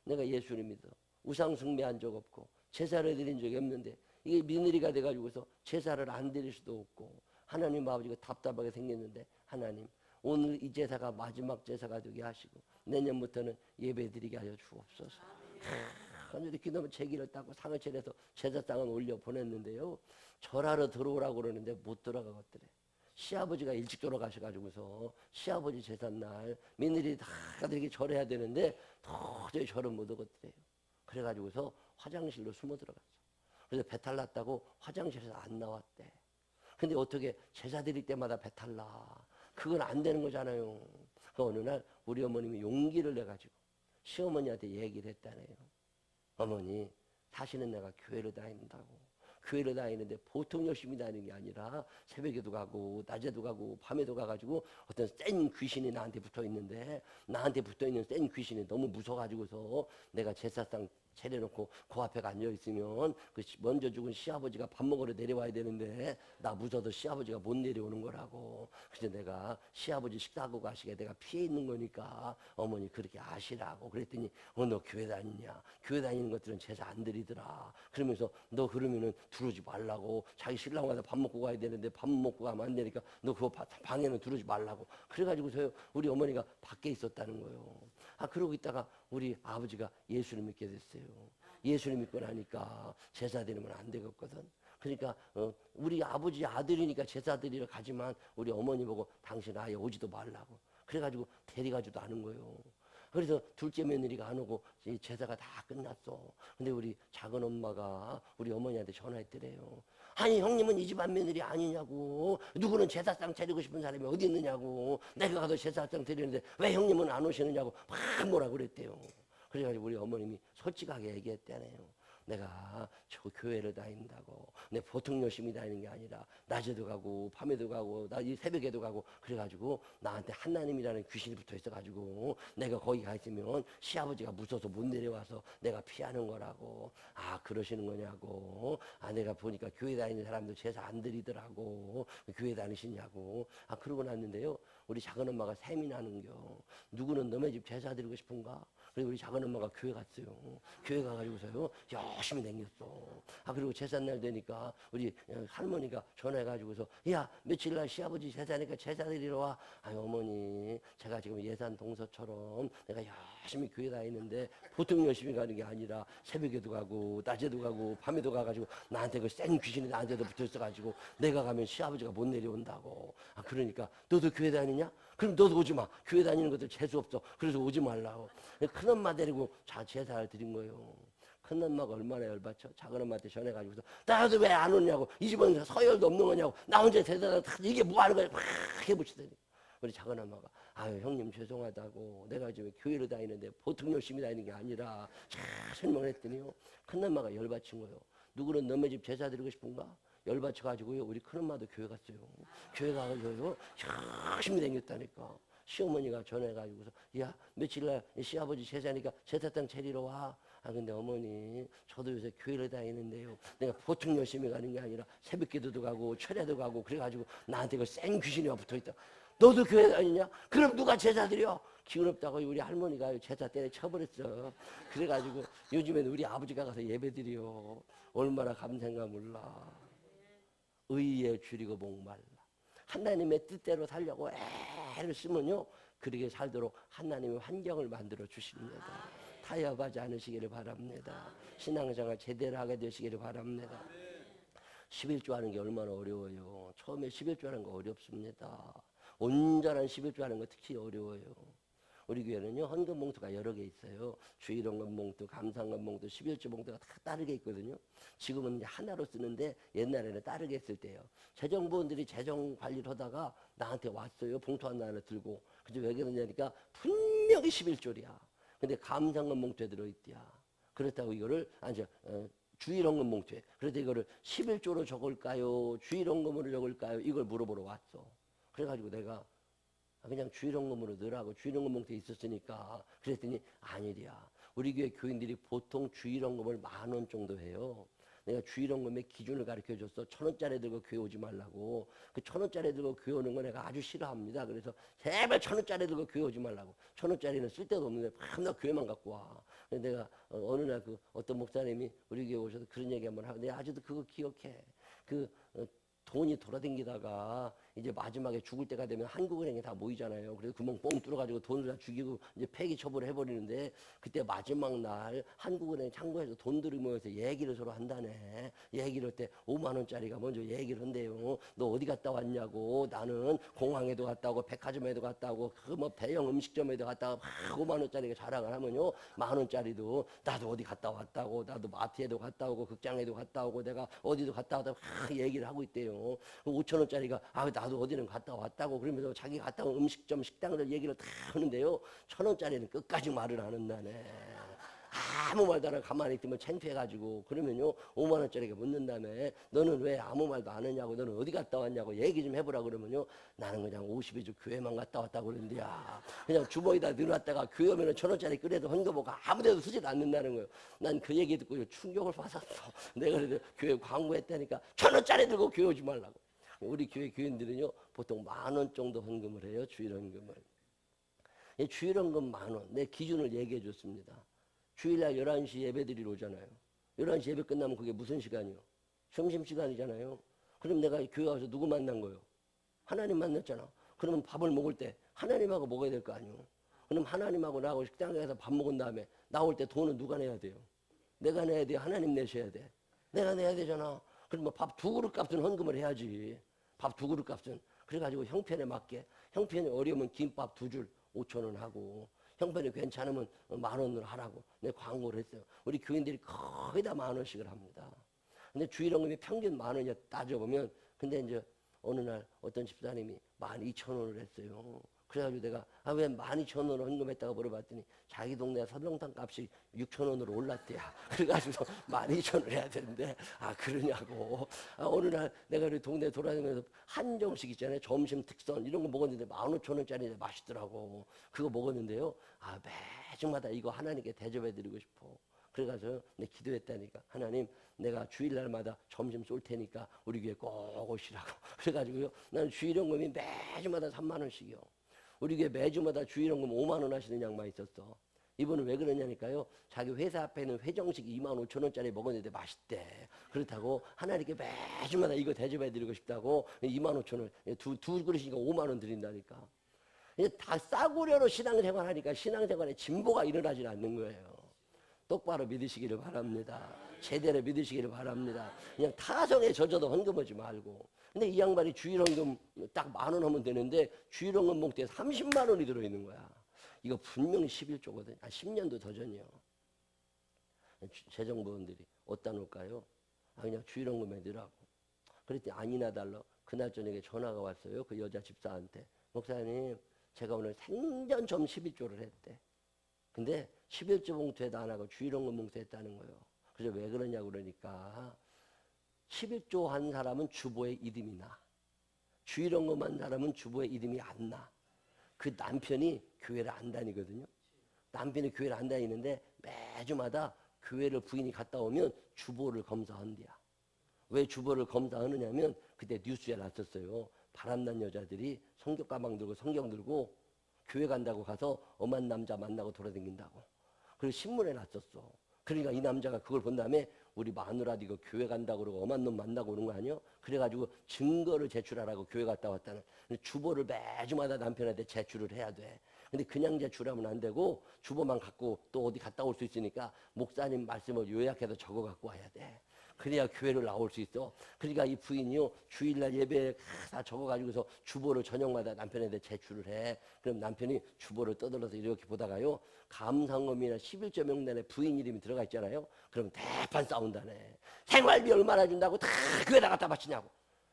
내가 예수를 믿어 우상 숭배한 적 없고 제사를 드린 적이 없는데 이게 며느리가 돼가지고서 제사를 안 드릴 수도 없고 하나님 아버지가 답답하게 생겼는데 하나님 오늘 이 제사가 마지막 제사가 되게 하시고 내년부터는 예배 드리게 하여 주옵소서. 하늘에 기도하면 제기를 닦고 상을 차려서 제사상은 올려 보냈는데요. 절하러 들어오라고 그러는데 못 들어가겠더래. 시아버지가 일찍 돌아가셔가지고서 시아버지 제삿날 며느리 다 이렇게 절해야 되는데 도저히 절을 못 하겠더래요. 그래가지고서 화장실로 숨어 들어갔어. 그래서 배탈 났다고 화장실에서 안 나왔대. 근데 어떻게 제사 드릴 때마다 배탈 나. 그건 안 되는 거잖아요. 그 어느 날 우리 어머님이 용기를 내가지고 시어머니한테 얘기를 했다네요. 어머니 다시는 내가 교회를 다닌다고. 교회를 다니는데 보통 열심히 다니는 게 아니라 새벽에도 가고 낮에도 가고 밤에도 가가지고 어떤 센 귀신이 나한테 붙어있는데 나한테 붙어있는 센 귀신이 너무 무서워가지고서 내가 제사상 차려놓고 그 앞에 앉아있으면 그 먼저 죽은 시아버지가 밥 먹으러 내려와야 되는데 나 무서워서 시아버지가 못 내려오는 거라고. 그래서 내가 시아버지 식사하고 가시게 내가 피해 있는 거니까 어머니 그렇게 아시라고. 그랬더니 너 교회 다니냐? 교회 다니는 것들은 제사 안 드리더라. 그러면서 너 그러면은 들어오지 말라고. 자기 신랑 와서 밥 먹고 가야 되는데 밥 먹고 가면 안 되니까 너 그거 방에는 들어오지 말라고. 그래가지고서 우리 어머니가 밖에 있었다는 거예요. 그러고 있다가 우리 아버지가 예수를 믿게 됐어요. 예수를 믿고 나니까 제사 드리면 안 되겠거든. 그러니까 우리 아버지 아들이니까 제사 드리러 가지만 우리 어머니 보고 당신 아예 오지도 말라고. 그래가지고 데려가지도 않은 거예요. 그래서 둘째 며느리가 안 오고 제사가 다 끝났어. 근데 우리 작은 엄마가 우리 어머니한테 전화했더래요. 아니 형님은 이 집안 며느리 아니냐고. 누구는 제사상 차리고 싶은 사람이 어디 있느냐고. 내가 가서 제사상 차리는데 왜 형님은 안 오시느냐고 막 뭐라 그랬대요. 그래가지고 우리 어머님이 솔직하게 얘기했다네요. 내가 저 교회를 다닌다고. 내 보통 열심히 다니는 게 아니라 낮에도 가고 밤에도 가고 이 새벽에도 가고 그래가지고 나한테 하나님이라는 귀신이 붙어 있어가지고 내가 거기 가 있으면 시아버지가 무서워서 못 내려와서 내가 피하는 거라고. 그러시는 거냐고. 내가 보니까 교회 다니는 사람도 제사 안 드리더라고. 교회 다니시냐고. 그러고 났는데요. 우리 작은엄마가 셈이 나는겨. 누구는 너네 집 제사 드리고 싶은가? 그리고 우리 작은엄마가 교회 갔어요. 교회 가가지고서요 열심히 다녔어. 그리고 제삿날 되니까 우리 할머니가 전화해가지고서 야 며칠날 시아버지 제사니까 제사 드리러 와. 어머니 제가 지금 예산 동서처럼 내가 열심히 교회 다니는데 보통 열심히 가는 게 아니라 새벽에도 가고 낮에도 가고 밤에도 가가지고 나한테 그 센 귀신이 나한테도 붙어있어가지고 내가 가면 시아버지가 못 내려온다고. 그러니까 너도 교회 다니냐? 그럼 너도 오지 마. 교회 다니는 것들 재수없어. 그래서 오지 말라고. 큰엄마 데리고 제사를 드린 거예요. 큰엄마가 얼마나 열받죠? 작은엄마한테 전해가지고서 나도 왜 안 오냐고. 이 집은 서열도 없는 거냐고. 나 혼자 제사를 이게 뭐 하는 거야. 막 해붙이더니 우리 작은엄마가 형님 죄송하다고. 내가 지금 교회를 다니는데 보통 열심히 다니는 게 아니라 잘 설명했더니요. 큰엄마가 열받친 거예요. 누구는 너네 집 제사 드리고 싶은가? 열받쳐가지고요. 우리 큰엄마도 교회 갔어요. 교회 가가지고요. 열심히 다녔다니까. 시어머니가 전화해가지고서 야 며칠날 시아버지 제사니까 제사상 차리러 와. 근데 어머니 저도 요새 교회를 다니는데요. 내가 보통 열심히 가는 게 아니라 새벽기도도 가고 철야도 가고 그래가지고 나한테 그 센 귀신이 붙어있다. 너도 교회 다니냐? 그럼 누가 제사 드려? 기운 없다고 우리 할머니가 제사 때문에 쳐버렸어. 그래가지고 요즘에는 우리 아버지가 가서 예배 드려. 얼마나 감사한가 몰라. 의에 줄이고 목말라. 하나님의 뜻대로 살려고 애를 쓰면요. 그렇게 살도록 하나님의 환경을 만들어 주십니다. 타협하지 않으시기를 바랍니다. 신앙생활 제대로 하게 되시기를 바랍니다. 11조 하는 게 얼마나 어려워요. 처음에 11조 하는 거 어렵습니다. 온전한 11조 하는 거 특히 어려워요. 우리 교회는요 헌금 봉투가 여러 개 있어요. 주일헌금 봉투, 감사헌금 봉투, 11조 봉투가 다 다르게 있거든요. 지금은 이제 하나로 쓰는데 옛날에는 다르게 했을 때요. 재정부원들이 재정 관리를 하다가 나한테 왔어요. 봉투 하나 들고. 그래서 왜 그러냐니까 분명히 11조야. 근데 감사헌금 봉투에 들어있대야. 그렇다고 이거를 주일헌금 봉투에. 그래서 이거를 11조로 적을까요? 주일헌금으로 적을까요? 이걸 물어보러 왔어. 그래가지고 내가 그냥 주일헌금으로 넣으라고. 주일헌금 봉투에 있었으니까. 그랬더니 아니랴. 우리 교회 교인들이 보통 주일헌금을 10,000원 정도 해요. 내가 주일헌금의 기준을 가르쳐줬어. 1,000원짜리 들고 교회 오지 말라고. 그 1,000원짜리 들고 교회 오는 거 내가 아주 싫어합니다. 그래서 제발 1,000원짜리 들고 교회 오지 말라고. 1,000원짜리는 쓸데도 없는데 밤낮 교회만 갖고 와. 근데 내가 어느 날 어떤 목사님이 우리 교회 오셔서 그런 얘기 한번 하고 내가 아직도 그거 기억해. 돈이 돌아다니다가 이제 마지막에 죽을 때가 되면 한국은행에 다 모이잖아요. 그래서 구멍 뻥 뚫어가지고 돈을 다 죽이고 이제 폐기 처벌을 해버리는데 그때 마지막 날 한국은행 창고에서 돈들이 모여서 얘기를 서로 한다네. 얘기를 할 때 5만 원짜리가 먼저 얘기를 한대요. 너 어디 갔다 왔냐고. 나는 공항에도 갔다 오고 백화점에도 갔다 오고 그 대형 음식점에도 갔다 오고 5만 원짜리가 자랑을 하면요. 10,000원짜리도 나도 어디 갔다 왔다고. 나도 마트에도 갔다 오고 극장에도 갔다 오고 내가 어디도 갔다 왔다고 얘기를 하고 있대요. 5,000원짜리가 나도 어디는 갔다 왔다고 그러면서 자기 갔다 온 음식점 식당들 얘기를 다 하는데요. 1,000원짜리는 끝까지 말을 안 한다네. 아무 말도 안 하고 가만히 있으면 창피해가지고 그러면요 5만 원짜리가 묻는 다음에 너는 왜 아무 말도 안 하냐고 너는 어디 갔다 왔냐고 얘기 좀 해보라 그러면요 나는 그냥 52주 교회만 갔다 왔다고 그러는데야 그냥 주머니다 넣어놨다가 교회 오면 1,000원짜리 끓여도 헌금하고 아무데도 쓰지도 않는다는 거예요. 난 그 얘기 듣고 충격을 받았어. 내가 그래도 교회 광고했다니까 1,000원짜리 들고 교회 오지 말라고. 우리 교회 교인들은요 보통 10,000원 정도 헌금을 해요. 주일 헌금을. 주일 헌금 10,000원. 내 기준을 얘기해 줬습니다. 주일날 11시 예배드리러 오잖아요. 11시 예배 끝나면 그게 무슨 시간이요? 점심시간이잖아요. 그럼 내가 교회 와서 누구 만난 거예요? 하나님 만났잖아. 그러면 밥을 먹을 때 하나님하고 먹어야 될 거 아니에요. 그럼 하나님하고 나하고 식당에 가서 밥 먹은 다음에 나올 때 돈은 누가 내야 돼요? 내가 내야 돼요? 하나님 내셔야 돼? 내가 내야 되잖아. 그럼 밥 2그릇 값은 헌금을 해야지. 밥 2그릇 값은. 그래가지고 형편에 맞게 형편이 어려우면 김밥 2줄 5,000원 하고 형편이 괜찮으면 10,000원으로 하라고 내 광고를 했어요. 우리 교인들이 거의 다 10,000원씩을 합니다. 근데 주일헌금이 평균 10,000원이야 따져보면 근데 이제 어느 날 어떤 집사님이 12,000원을 했어요. 그래가지고 내가 왜 12,000원을 헌금했다고 물어봤더니 자기 동네 설렁탕 값이 6,000원으로 올랐대야. 그래가지고 12,000원을 해야 되는데 그러냐고. 어느 날 내가 우리 동네 돌아다니면서 한정식 있잖아요. 점심 특선 이런 거 먹었는데 15,000원짜리 맛있더라고. 그거 먹었는데요. 매주마다 이거 하나님께 대접해드리고 싶어. 그래가지고 내가 기도했다니까. 하나님 내가 주일날마다 점심 쏠 테니까 우리 교회 꼭 오시라고. 그래가지고요. 나는 주일헌금이 매주마다 3만 원씩이요. 우리 교회 매주마다 주일헌금 5만 원 하시는 양반 있었어. 이분은 왜 그러냐니까요. 자기 회사 앞에 있는 회정식 25,000원짜리 먹었는데 맛있대. 그렇다고 하나님께 매주마다 이거 대접해드리고 싶다고 25,000원 두 그릇이니까 5만 원 드린다니까. 다 싸구려로 신앙생활 하니까 신앙생활에 진보가 일어나질 않는 거예요. 똑바로 믿으시기를 바랍니다. 제대로 믿으시기를 바랍니다. 그냥 타성에 젖어도 헌금하지 말고. 근데 이 양반이 주일헌금 딱 10,000원 하면 되는데 주일헌금 봉투에 30만 원이 들어있는 거야. 이거 분명히 11조거든. 10년도 더 전이요. 재정부원들이 어디다 놓을까요? 그냥 주일헌금 해드라고. 그랬더니 아니나 달라. 그날 저녁에 전화가 왔어요. 그 여자 집사한테. 목사님 제가 오늘 생전점 11조를 했대. 근데 11조 봉투에도 안 하고 주일헌금 봉투에 했다는 거예요. 그래서 왜 그러냐고 그러니까 11조 한 사람은 주보에 이름이 나. 주일헌금 한 사람은 주보에 이름이 안 나. 그 남편이 교회를 안 다니거든요. 남편이 교회를 안 다니는데 매주마다 교회를 부인이 갔다 오면 주보를 검사한대야. 왜 주보를 검사하느냐면 그때 뉴스에 났었어요. 바람난 여자들이 성경 가방 들고 성경 들고 교회 간다고 가서 엄한 남자 만나고 돌아다닌다고. 그리고 신문에 났었어. 그러니까 이 남자가 그걸 본 다음에 우리 마누라도 이거 교회 간다고 그러고 엄한 놈 만나고 오는 거 아니요? 그래가지고 증거를 제출하라고 교회 갔다 왔다는. 주보를 매주마다 남편한테 제출을 해야 돼. 근데 그냥 제출하면 안 되고 주보만 갖고 또 어디 갔다 올 수 있으니까 목사님 말씀을 요약해서 적어 갖고 와야 돼. 그래야 교회를 나올 수 있어. 그러니까 이 부인이요 주일날 예배에 다 적어가지고서 주보를 저녁마다 남편한테 제출을 해. 그럼 남편이 주보를 떠들어서 이렇게 보다가요 감상금이나 11조 명단에 부인 이름이 들어가 있잖아요. 그럼 대판 싸운다네. 생활비 얼마나 준다고 다 교회다 갖다 바치냐고.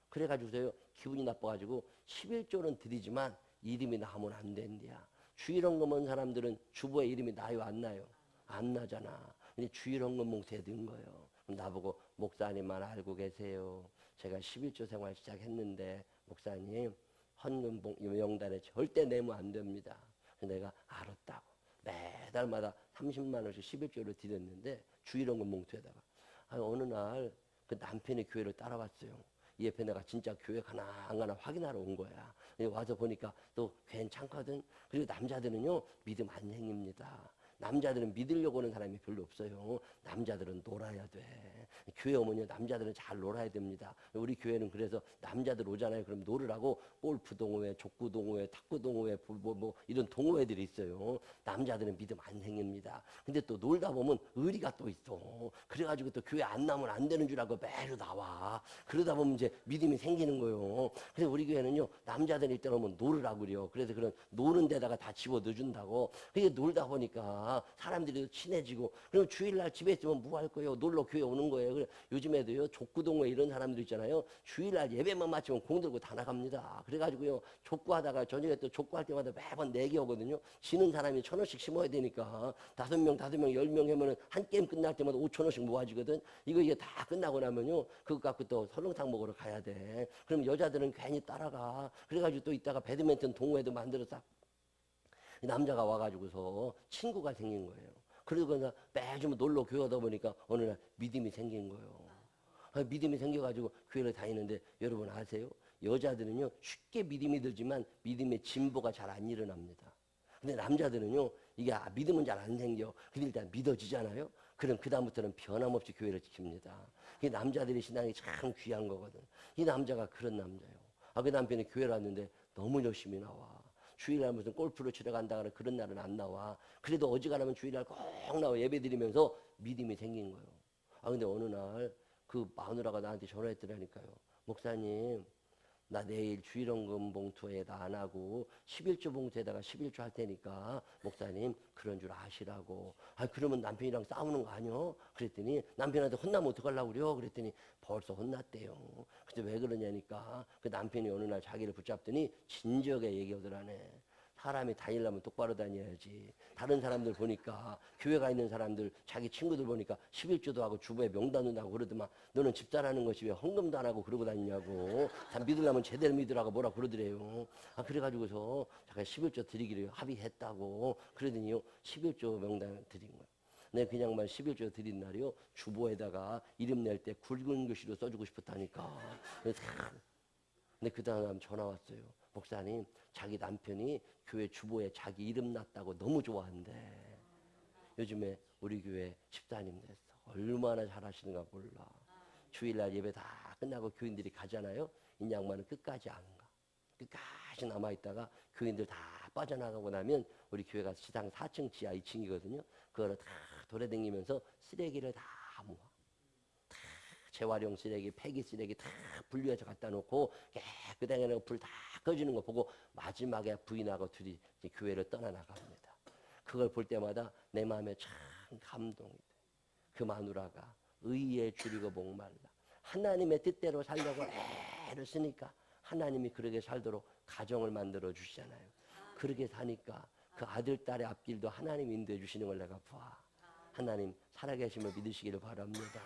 그래가지고서요 기분이 나빠가지고 11조는 드리지만 이름이 나오면 안 된대야. 주일헌금 한 사람들은 주보에 이름이 나요 안 나요? 안 나잖아. 근데 주일헌금 봉투에 넣은 거예요. 나보고 목사님만 알고 계세요. 제가 11조 생활 시작했는데 목사님 헌금 명단에 절대 내면 안 됩니다. 내가 알았다고. 매달마다 30만 원씩 11조를 드렸는데 주일헌금 봉투에다가 어느 날 그 남편이 교회를 따라왔어요. 이 옆에 내가 진짜 교회 가나 안 가나 확인하러 온 거야. 와서 보니까 또 괜찮거든. 그리고 남자들은요 믿음 안 생깁니다. 남자들은 믿으려고 하는 사람이 별로 없어요. 남자들은 놀아야 돼. 교회 오면요 남자들은 잘 놀아야 됩니다. 우리 교회는 그래서 남자들 오잖아요. 그럼 놀으라고 골프 동호회, 족구 동호회, 탁구 동호회 뭐 이런 동호회들이 있어요. 남자들은 믿음 안 생깁니다. 근데 또 놀다 보면 의리가 또 있어. 그래가지고 또 교회 안 나오면 안 되는 줄 알고 매주 나와. 그러다 보면 이제 믿음이 생기는 거예요. 그래서 우리 교회는요 남자들이 일단 오면 놀으라고 그래요. 그래서 그런 노는 데다가 다 집어 넣어준다고. 그게 놀다 보니까 하니까 사람들이 친해지고, 그럼 주일날 집에 있으면 뭐 할 거예요? 놀러 교회 오는 거예요. 그래, 요즘에도요, 족구동호회 이런 사람들 있잖아요. 주일날 예배만 마치면 공 들고 다 나갑니다. 그래가지고요, 족구하다가 저녁에 또 족구할 때마다 매번 내기 오거든요. 지는 사람이 1,000원씩 심어야 되니까 5명, 5명, 10명 하면은 한 게임 끝날 때마다 5,000원씩 모아지거든. 이게 다 끝나고 나면요, 그거 갖고 또 설렁탕 먹으러 가야 돼. 그럼 여자들은 괜히 따라가. 그래가지고 또 이따가 배드민턴 동호회도 만들어서 남자가 와가지고서 친구가 생긴 거예요. 그러고 매주 놀러 교회 오다 보니까 어느 날 믿음이 생긴 거예요. 믿음이 생겨가지고 교회를 다니는데 여러분 아세요? 여자들은요 쉽게 믿음이 들지만 믿음의 진보가 잘 안 일어납니다. 근데 남자들은요 이게 믿음은 잘 안 생겨. 근데 일단 믿어지잖아요. 그럼 그 다음부터는 변함없이 교회를 지킵니다. 이 남자들의 신앙이 참 귀한 거거든. 이 남자가 그런 남자예요. 그 남편이 교회를 왔는데 너무 열심히 나와. 주일날 무슨 골프를 치러 간다거나 그런 날은 안 나와. 그래도 어지간하면 주일날 꼭 나와 예배 드리면서 믿음이 생긴 거예요. 근데 어느 날 그 마누라가 나한테 전화했더라니까요. 목사님, 나 내일 주일원금 봉투에다 안 하고 11조 봉투에다가 11조 할 테니까 목사님 그런 줄 아시라고. 그러면 남편이랑 싸우는 거 아니요? 그랬더니 남편한테 혼나면 어떡하려고 그래요? 그랬더니 벌써 혼났대요. 근데 왜 그러냐니까 그 남편이 어느 날 자기를 붙잡더니 진지하게 얘기하더라네. 사람이 다니려면 똑바로 다녀야지. 다른 사람들 보니까 교회 가 있는 사람들 자기 친구들 보니까 11조도 하고 주보에 명단도 하고 그러더만 너는 집사라는 것이 왜 헌금도 안 하고 그러고 다니냐고. 다 믿으려면 제대로 믿으라고 뭐라 그러더래요. 그래가지고서 잠깐 11조 드리기로 합의했다고. 그러더니요 11조 명단 드린 거예요. 내 그냥만 11조 드린 날이요 주보에다가 이름 낼 때 굵은 글씨로 써주고 싶었다니까. 근데 그 다음 전화 왔어요. 목사님, 자기 남편이 교회 주보에 자기 이름 났다고 너무 좋아한대. 요즘에 우리 교회 집사님 됐어. 얼마나 잘하시는가 몰라. 주일날 예배 다 끝나고 교인들이 가잖아요. 이 양반은 끝까지 안 가. 끝까지 남아있다가 교인들 다 빠져나가고 나면 우리 교회가 지상 4층 지하 2층이거든요. 그거를 다 돌아다니면서 쓰레기를 다 모아. 재활용 쓰레기, 폐기 쓰레기 다 분리해서 갖다 놓고 깨끗하게 불 다 꺼지는 거 보고 마지막에 부인하고 둘이 교회를 떠나나갑니다. 그걸 볼 때마다 내 마음에 참 감동이 돼. 그 마누라가 의에 줄이고 목말라. 하나님의 뜻대로 살려고 애를 쓰니까 하나님이 그렇게 살도록 가정을 만들어 주시잖아요. 그렇게 사니까 그 아들, 딸의 앞길도 하나님 인도해 주시는 걸 내가 봐. 하나님 살아계심을 믿으시기를 바랍니다.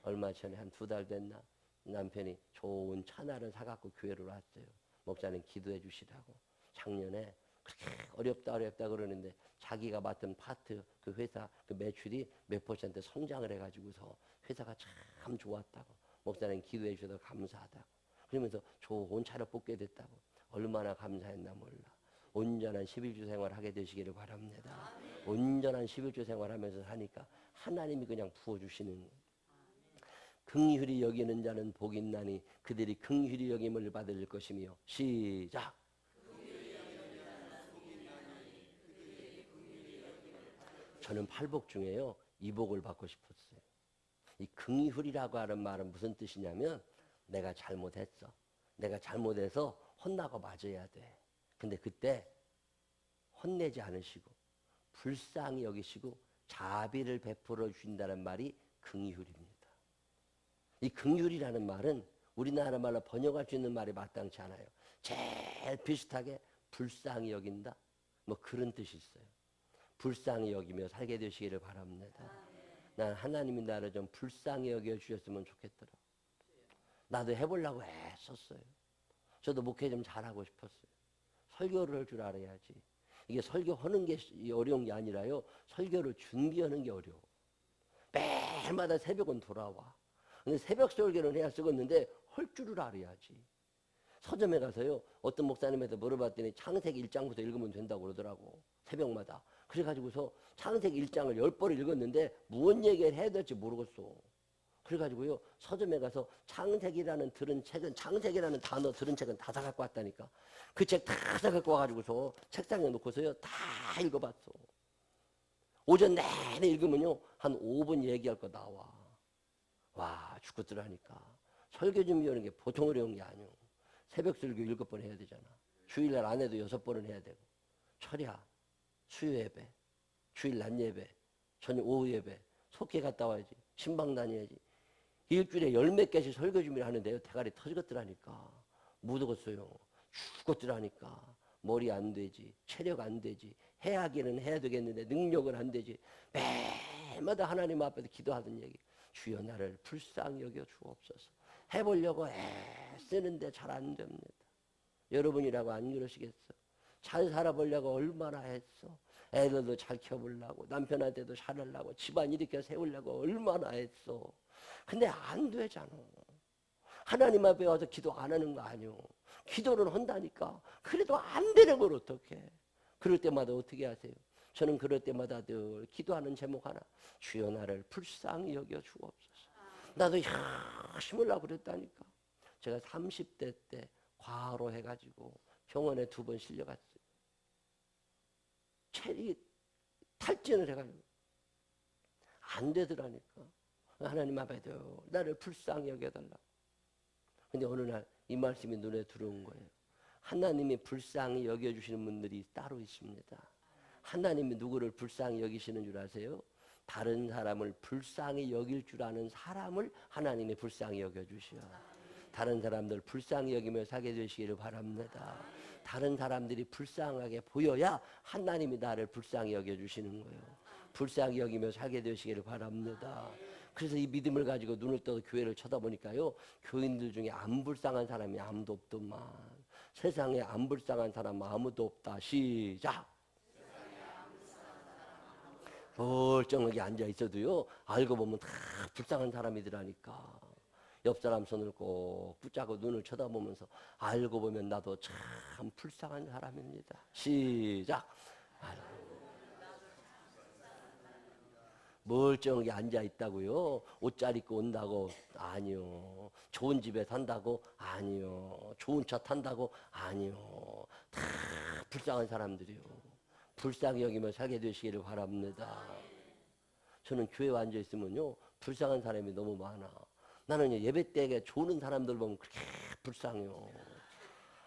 얼마 전에 한 2달 됐나 남편이 좋은 차나를 사갖고 교회로 왔어요. 목사님 기도해 주시라고. 작년에 그렇게 어렵다 그러는데 자기가 맡은 파트 그 회사 그 매출이 몇 퍼센트 성장을 해가지고서 회사가 참 좋았다고. 목사님 기도해 주셔서 감사하다고. 그러면서 좋은 차를 뽑게 됐다고. 얼마나 감사했나 몰라. 온전한 11주 생활하게 되시기를 바랍니다. 온전한 11주 생활하면서 사니까 하나님이 그냥 부어주시는 거예요. 긍휼히 여기는 자는 복이 있나니 그들이 긍휼히 여김을 받을 것이며. 시작. 저는 팔복 중에요 이 복을 받고 싶었어요. 이 긍휼이라고 하는 말은 무슨 뜻이냐면 내가 잘못했어. 내가 잘못해서 혼나고 맞아야 돼. 근데 그때 혼내지 않으시고 불쌍히 여기시고 자비를 베풀어 주신다는 말이 긍휼입니다. 이 긍휼이라는 말은 우리나라 말로 번역할 수 있는 말이 마땅치 않아요. 제일 비슷하게 불쌍히 여긴다 뭐 그런 뜻이 있어요. 불쌍히 여기며 살게 되시기를 바랍니다. 난 하나님이 나를 좀 불쌍히 여겨주셨으면 좋겠더라. 나도 해보려고 애썼어요. 저도 목회 좀 잘하고 싶었어요. 설교를 할 줄 알아야지. 이게 설교하는 게 어려운 게 아니라요. 설교를 준비하는 게 어려워. 매일마다 새벽은 돌아와. 근데 새벽 설교는 해야 쓰겠는데 할 줄을 알아야지. 서점에 가서요. 어떤 목사님한테 물어봤더니 창세기 1장부터 읽으면 된다고 그러더라고. 새벽마다. 그래가지고서 창세기 1장을 10번을 읽었는데 무슨 얘기를 해야 될지 모르겠어. 그래가지고요. 서점에 가서 창세기라는 들은 책은 창세기라는 단어 들은 책은 다 사갖고 왔다니까. 그 책 다 사갖고 와가지고서 책상에 놓고서요. 다 읽어봤어. 오전 내내 읽으면요. 한 5분 얘기할 거 나와. 와 죽겠더라니까. 설교 준비하는 게 보통 어려운 게 아니오. 새벽 설교 7번 해야 되잖아. 주일날 안 해도 6번은 해야 되고. 철야, 수요 예배, 주일 낮 예배, 저녁 오후 예배, 속회 갔다 와야지. 신방 다녀야지. 일주일에 10몇 개씩 설교 준비를 하는데요. 대가리 터지겠더라니까. 못 오겠어요. 죽겠더라니까. 머리 안 되지. 체력 안 되지. 해야 하기는 해야 되겠는데 능력은 안 되지. 매일마다 하나님 앞에서 기도하던 얘기. 주여 나를 불쌍히 여겨 주옵소서. 해보려고 애쓰는데 잘 안 됩니다. 여러분이라고 안 그러시겠어? 잘 살아보려고 얼마나 했어? 애들도 잘 키워보려고 남편한테도 잘하려고 집안 일으켜 세우려고 얼마나 했어? 근데 안 되잖아. 하나님 앞에 와서 기도 안 하는 거 아니오. 기도는 한다니까. 그래도 안 되는 걸 어떡해. 그럴 때마다 어떻게 하세요? 저는 그럴 때마다 늘 기도하는 제목 하나. 주여 나를 불쌍히 여겨 주옵소서. 나도 힘을라고 그랬다니까. 제가 30대 때 과로 해가지고 병원에 2번 실려갔어요. 체력이 탈진을 해가지고 안 되더라니까. 하나님 앞에도 나를 불쌍히 여겨달라. 근데 어느 날 이 말씀이 눈에 들어온 거예요. 하나님이 불쌍히 여겨주시는 분들이 따로 있습니다. 하나님이 누구를 불쌍히 여기시는 줄 아세요? 다른 사람을 불쌍히 여길 줄 아는 사람을 하나님이 불쌍히 여겨주시오. 다른 사람들 불쌍히 여기며 살게 되시기를 바랍니다. 다른 사람들이 불쌍하게 보여야 하나님이 나를 불쌍히 여겨주시는 거예요. 불쌍히 여기며 살게 되시기를 바랍니다. 그래서 이 믿음을 가지고 눈을 떠서 교회를 쳐다보니까요. 교인들 중에 안 불쌍한 사람이 아무도 없더만. 세상에 안 불쌍한 사람 아무도 없다. 시작! 멀쩡하게 앉아 있어도요. 알고 보면 다 불쌍한 사람이더라니까. 옆 사람 손을 꼭 붙잡고 눈을 쳐다보면서 알고 보면 나도 참 불쌍한 사람입니다. 시작! 멀쩡하게 앉아 있다고요? 옷 잘 입고 온다고? 아니요. 좋은 집에 산다고? 아니요. 좋은 차 탄다고? 아니요. 다 불쌍한 사람들이요. 불쌍히 여기며 살게 되시기를 바랍니다. 저는 교회에 앉아 있으면요. 불쌍한 사람이 너무 많아. 나는 예배 때에 조는 사람들 보면 그렇게 불쌍해요.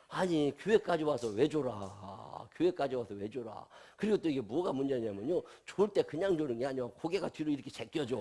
아니 교회까지 와서 왜 줘라. 교회까지 와서 왜 줘라. 그리고 또 이게 뭐가 문제냐면요. 좋을 때 그냥 주는 게 아니라 고개가 뒤로 이렇게 제껴져.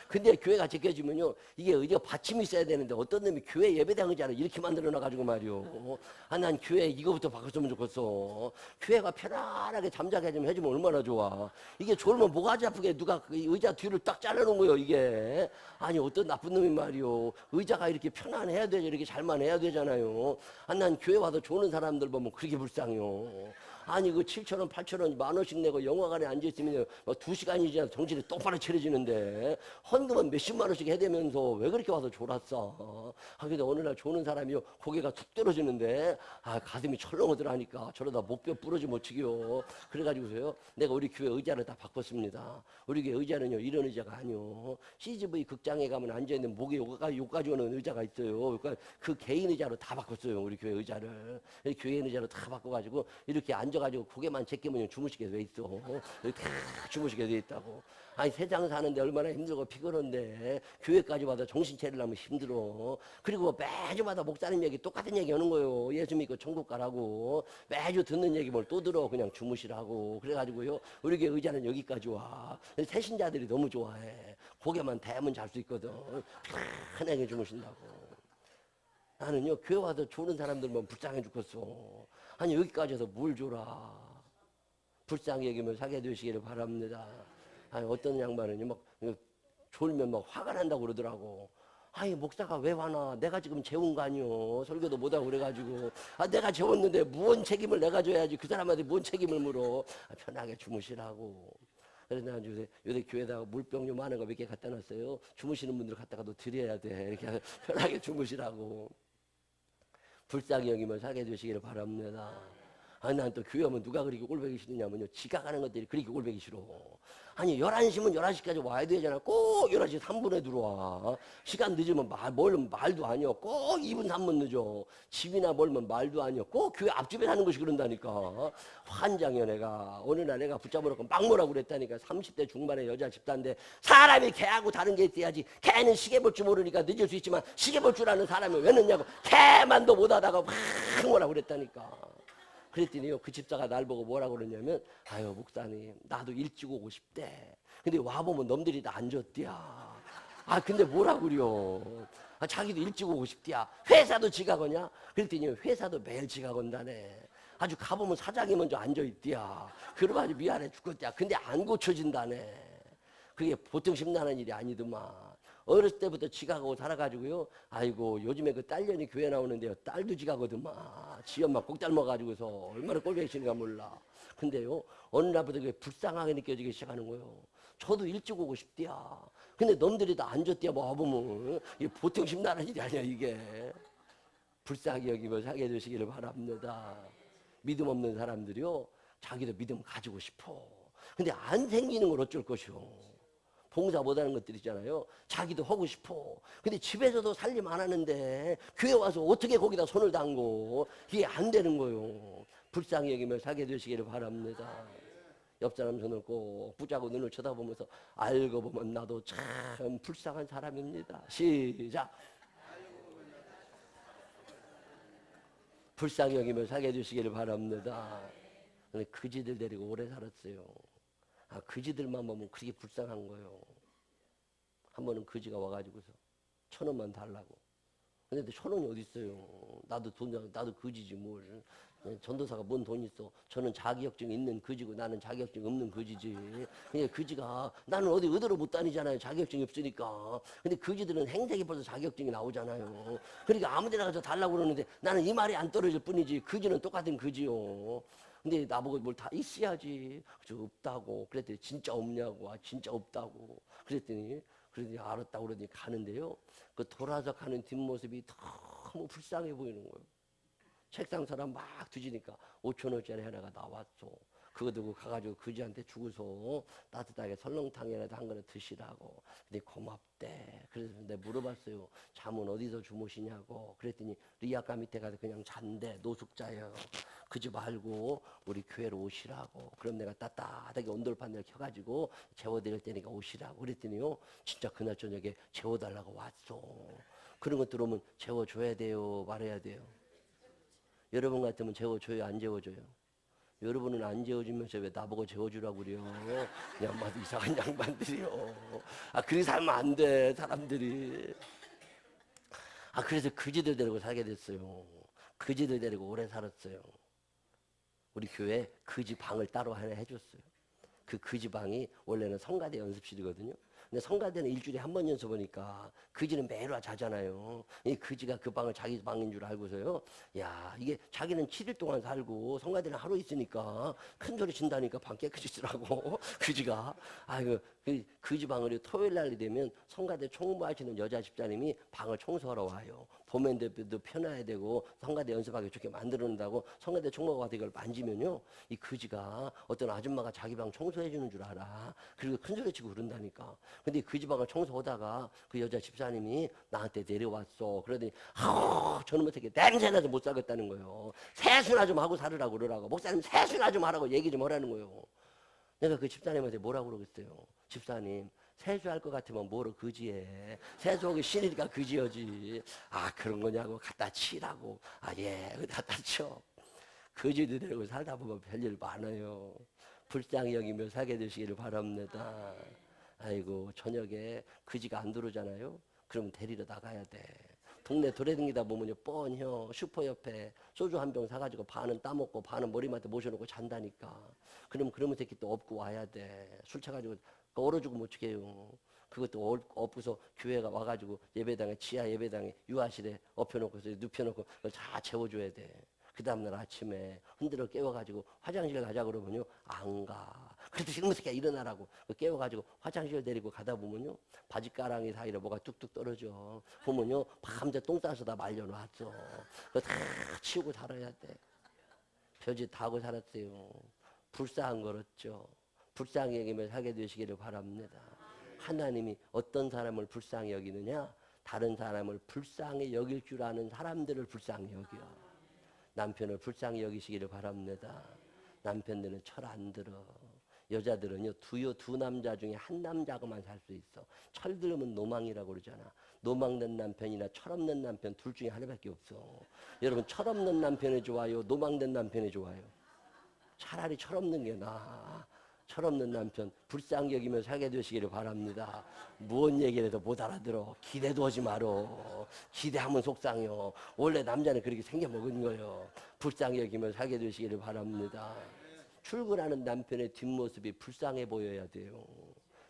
근데 교회가 제껴지면요. 이게 의자 받침이 있어야 되는데 어떤 놈이 교회 예배당 의자를 이렇게 만들어놔가지고 말이요. 아, 난 교회 이거부터 바꿨으면 좋겠어. 교회가 편안하게 잠자게 좀 해주면 얼마나 좋아. 이게 졸면 뭐가지 아프게 누가 그 의자 뒤를 딱 잘라놓은 거예요. 이게. 아니 어떤 나쁜 놈이 말이요. 의자가 이렇게 편안해야 되죠. 이렇게 잘만 해야 되잖아요. 아, 난 교회 와서 조는 사람들 보면 그렇게 불쌍해요. 아니 그 7,000원, 8,000원, 10,000원씩 내고 영화관에 앉아있으면 2시간이 지나서 정신이 똑바로 차려지는데 헌금은 몇십만 원씩 해대면서 왜 그렇게 와서 졸았어. 아, 근데 어느 날 조는 사람이요 고개가 툭 떨어지는데 아 가슴이 철렁하더라니까. 저러다 목뼈 부러지 못 치기요. 그래가지고서요 내가 우리 교회 의자를 다 바꿨습니다. 우리 교회 의자는요 이런 의자가 아니요. CGV 극장에 가면 앉아있는 목에 요까지 오는 의자가 있어요. 그러니까 그 개인 의자로 다 바꿨어요. 우리 교회 의자를. 교회 의자로 다 바꿔가지고 이렇게 앉아가지고 고개만 제끼면 주무시게 돼 있어. 이렇게 다 주무시게 돼 있다고. 아니 세상 사는데 얼마나 힘들고 피곤한데 교회까지 와서 정신 차리려면 힘들어. 그리고 매주마다 목사님 얘기 똑같은 얘기 하는 거예요. 예수 믿고 천국 가라고. 매주 듣는 얘기 뭘 또 들어. 그냥 주무시라고. 그래가지고요 우리 교회 의자는 여기까지 와. 새신자들이 너무 좋아해. 고개만 대면 잘 수 있거든. 편하게 주무신다고. 나는요 교회 와서 조는 사람들만 불쌍해 죽겠어. 아니 여기까지 해서 뭘 줘라. 불쌍히 여기면 사게 되시기를 바랍니다. 아니 어떤 양반은요 막 졸면 막 화가 난다고 그러더라고. 아니 목사가 왜 화나. 내가 지금 재운 거 아니오. 설교도 못하고 그래가지고. 아 내가 재웠는데 무언 책임을 내가 져야지. 그 사람한테 뭔 책임을 물어. 아, 편하게 주무시라고. 그래서 나 요새 교회에다가 물병 많은 거 몇 개 갖다 놨어요. 주무시는 분들 갖다가도 드려야 돼. 이렇게 편하게 주무시라고. 불쌍히 여기면 살게 되시기를 바랍니다. 아니 난 또 교회 오면 누가 그렇게 꼴보기 싫으냐면요 지가 가는 것들이 그렇게 꼴보기 싫어. 아니 11시면 11시까지 와야 되잖아. 꼭 11시 3분에 들어와. 시간 늦으면 멀면 말도 아니여. 꼭 2분 3분 늦어. 집이나 멀면 말도 아니여. 꼭 교회 앞집에 사는 것이 그런다니까. 환장이여. 내가 어느 날 내가 붙잡아놓고 막 뭐라고 그랬다니까. 30대 중반의 여자 집사인데 사람이 개하고 다른 게 있어야지. 개는 시계 볼 줄 모르니까 늦을 수 있지만 시계 볼 줄 아는 사람이 왜 늦냐고. 개만도 못하다가 막 뭐라고 그랬다니까. 그랬더니요, 그 집사가 날 보고 뭐라고 그러냐면, 아유, 목사님, 나도 일찍 오고 싶대. 근데 와보면 놈들이 다 안 줬디야. 아, 근데 뭐라 그려. 아, 자기도 일찍 오고 싶디야. 회사도 지가 거냐? 그랬더니 회사도 매일 지가 건다네. 아주 가보면 사장이 먼저 앉아있디야. 그러면 아주 미안해 죽겠디야. 근데 안 고쳐진다네. 그게 보통 심란한 일이 아니더만. 어렸을 때부터 지각하고 살아가지고요. 아이고, 요즘에 그 딸년이 교회 나오는데요, 딸도 지각하거든만. 지 엄마 꼭 닮아가지고서 얼마나 꼴보기 싫은가 몰라. 근데요, 어느 날부터 그게 불쌍하게 느껴지기 시작하는 거예요. 저도 일찍 오고 싶디야. 근데 놈들이 다 안 줬디야. 뭐 와보면 이게 보통 심란한 일이 아니야 이게. 불쌍히 여기며 살게 되시기를 바랍니다. 믿음 없는 사람들이요, 자기도 믿음 가지고 싶어. 근데 안 생기는 걸 어쩔 것이오. 봉사 못하는 것들 있잖아요. 자기도 하고 싶어. 근데 집에서도 살림 안 하는데 교회 와서 어떻게 거기다 손을 담고, 이게 안 되는 거요. 불쌍히 여기며 살게 되시기를 바랍니다. 옆 사람 손을 꼭 붙잡고 눈을 쳐다보면서, 알고 보면 나도 참 불쌍한 사람입니다. 시작. 불쌍히 여기며 살게 해주시기를 바랍니다. 근데 그지들 데리고 오래 살았어요. 아, 그지들만 보면 그렇게 불쌍한 거예요. 한 번은 그지가 와가지고서 1,000원만 달라고. 근데 1,000원이 어디 있어요? 나도 그지지 뭘. 전도사가 뭔 돈 있어? 저는 자격증 있는 그지고 나는 자격증 없는 그지지. 그냥 그지가, 나는 어디 의대로 못 다니잖아요. 자격증이 없으니까. 근데 그지들은 행색이 벌써 자격증이 나오잖아요. 그러니까 아무데나 가서 달라고 그러는데 나는 이 말이 안 떨어질 뿐이지. 그지는 똑같은 그지요. 근데 나보고 뭘 다 있어야지. 저 없다고. 그랬더니 진짜 없냐고. 아, 진짜 없다고. 그랬더니 알았다고 그러더니 가는데요. 그 돌아서 가는 뒷모습이 너무 불쌍해 보이는 거예요. 책상 사람 막 뒤지니까 5,000원짜리 하나가 나왔어. 그거 두고 가가지고 그지한테 주고서 따뜻하게 설렁탕이라도 한 그릇 드시라고. 근데 고맙대. 그래서 내가 물어봤어요. 잠은 어디서 주무시냐고. 그랬더니 리아카 밑에 가서 그냥 잔대. 노숙자예요. 그지 말고 우리 교회로 오시라고. 그럼 내가 따뜻하게 온돌판을 켜가지고 재워드릴 테니까 오시라고. 그랬더니요, 진짜 그날 저녁에 재워달라고 왔어. 그런 것 들어오면 재워줘야 돼요, 말해야 돼요? 여러분 같으면 재워줘요, 안 재워줘요? 여러분은 안 재워주면서 왜 나보고 재워주라고 그래요? 양반, 이상한 양반들이요. 아, 그렇게 살면 안 돼, 사람들이. 아, 그래서 그지들 데리고 살게 됐어요. 그지들 데리고 오래 살았어요. 우리 교회 그지 방을 따로 하나 해줬어요. 그 그지 방이 원래는 성가대 연습실이거든요. 근데 성가대는 일주일에 한 번 연습하니까 그지는 매일 와 자잖아요. 이 그지가 그 방을 자기 방인 줄 알고서요. 야, 이게 자기는 7일 동안 살고 성가대는 하루 있으니까 큰 소리 친다니까 방 깨끗이 쓰라고. 그지가. 아이고, 그지 방을 토요일 날이 되면 성가대 총무하시는 여자 집사님이 방을 청소하러 와요. 봄엔데도 펴놔야 되고 성가대 연습하기 좋게 만들어놓는다고 성가대 총무가 와서 이걸 만지면요, 이 그지가 어떤 아줌마가 자기 방 청소해 주는 줄 알아. 그리고 큰 소리 치고 그런다니까. 근데 그 집 방을 청소하다가 그 여자 집사님이 나한테 내려왔어. 그러더니 저놈의 새끼 냄새나서 못 살겠다는 거예요. 세수나 좀 하고 살으라고 그러라고. 목사님 세수나 좀 하라고 얘기 좀 하라는 거예요. 내가 그 집사님한테 뭐라고 그러겠어요? 집사님, 세수할 것 같으면 뭐로 그지해. 세수하기 싫으니까 그지여지. 아, 그런 거냐고. 갖다 치라고. 아, 예, 갖다 쳐. 거지들 데리고 살다 보면 별일 많아요. 불쌍히 여기며 살게 되시기를 바랍니다. 아이고, 저녁에 그지가 안 들어오잖아요. 그럼 데리러 나가야 돼. 동네 돌아다니다 보면요, 뻔혀 슈퍼 옆에 소주 한 병 사가지고 반은 따먹고 반은 머리맡에 모셔놓고 잔다니까. 그럼 그러면 새끼 또 업고 와야 돼. 술 차가지고 얼어 죽으면 어떡해요. 그것도 업고서 교회가 와가지고 예배당에, 지하 예배당에 유아실에 엎혀놓고서 눕혀놓고 그걸 다 재워줘야 돼. 그 다음날 아침에 흔들어 깨워가지고 화장실 가자 그러면요, 안 가. 그래도 이놈의 새끼야 일어나라고 깨워가지고 화장실 데리고 가다 보면요, 바지가랑이 사이로 뭐가 뚝뚝 떨어져. 보면요, 밤새 똥 싸서 다 말려놨어. 그거 다 치우고 살아야 돼. 별짓 다 하고 살았어요. 불쌍한 거였죠. 불쌍히 여기며 살게 되시기를 바랍니다. 하나님이 어떤 사람을 불쌍히 여기느냐? 다른 사람을 불쌍히 여길 줄 아는 사람들을 불쌍히 여겨. 남편을 불쌍히 여기시기를 바랍니다. 남편들은 철 안 들어. 여자들은요, 두 남자 중에 한 남자가만 살 수 있어. 철들으면 노망이라고 그러잖아. 노망된 남편이나 철없는 남편 둘 중에 하나밖에 없어. 여러분, 철없는 남편이 좋아요? 노망된 남편이 좋아요? 차라리 철없는 게 나아. 철없는 남편 불쌍히 여기며 살게 되시기를 바랍니다. 무언 얘기를 해도 못 알아들어. 기대도 하지 말어. 기대하면 속상해요. 원래 남자는 그렇게 생겨먹은 거예요. 불쌍히 여기며 살게 되시기를 바랍니다. 출근하는 남편의 뒷모습이 불쌍해 보여야 돼요.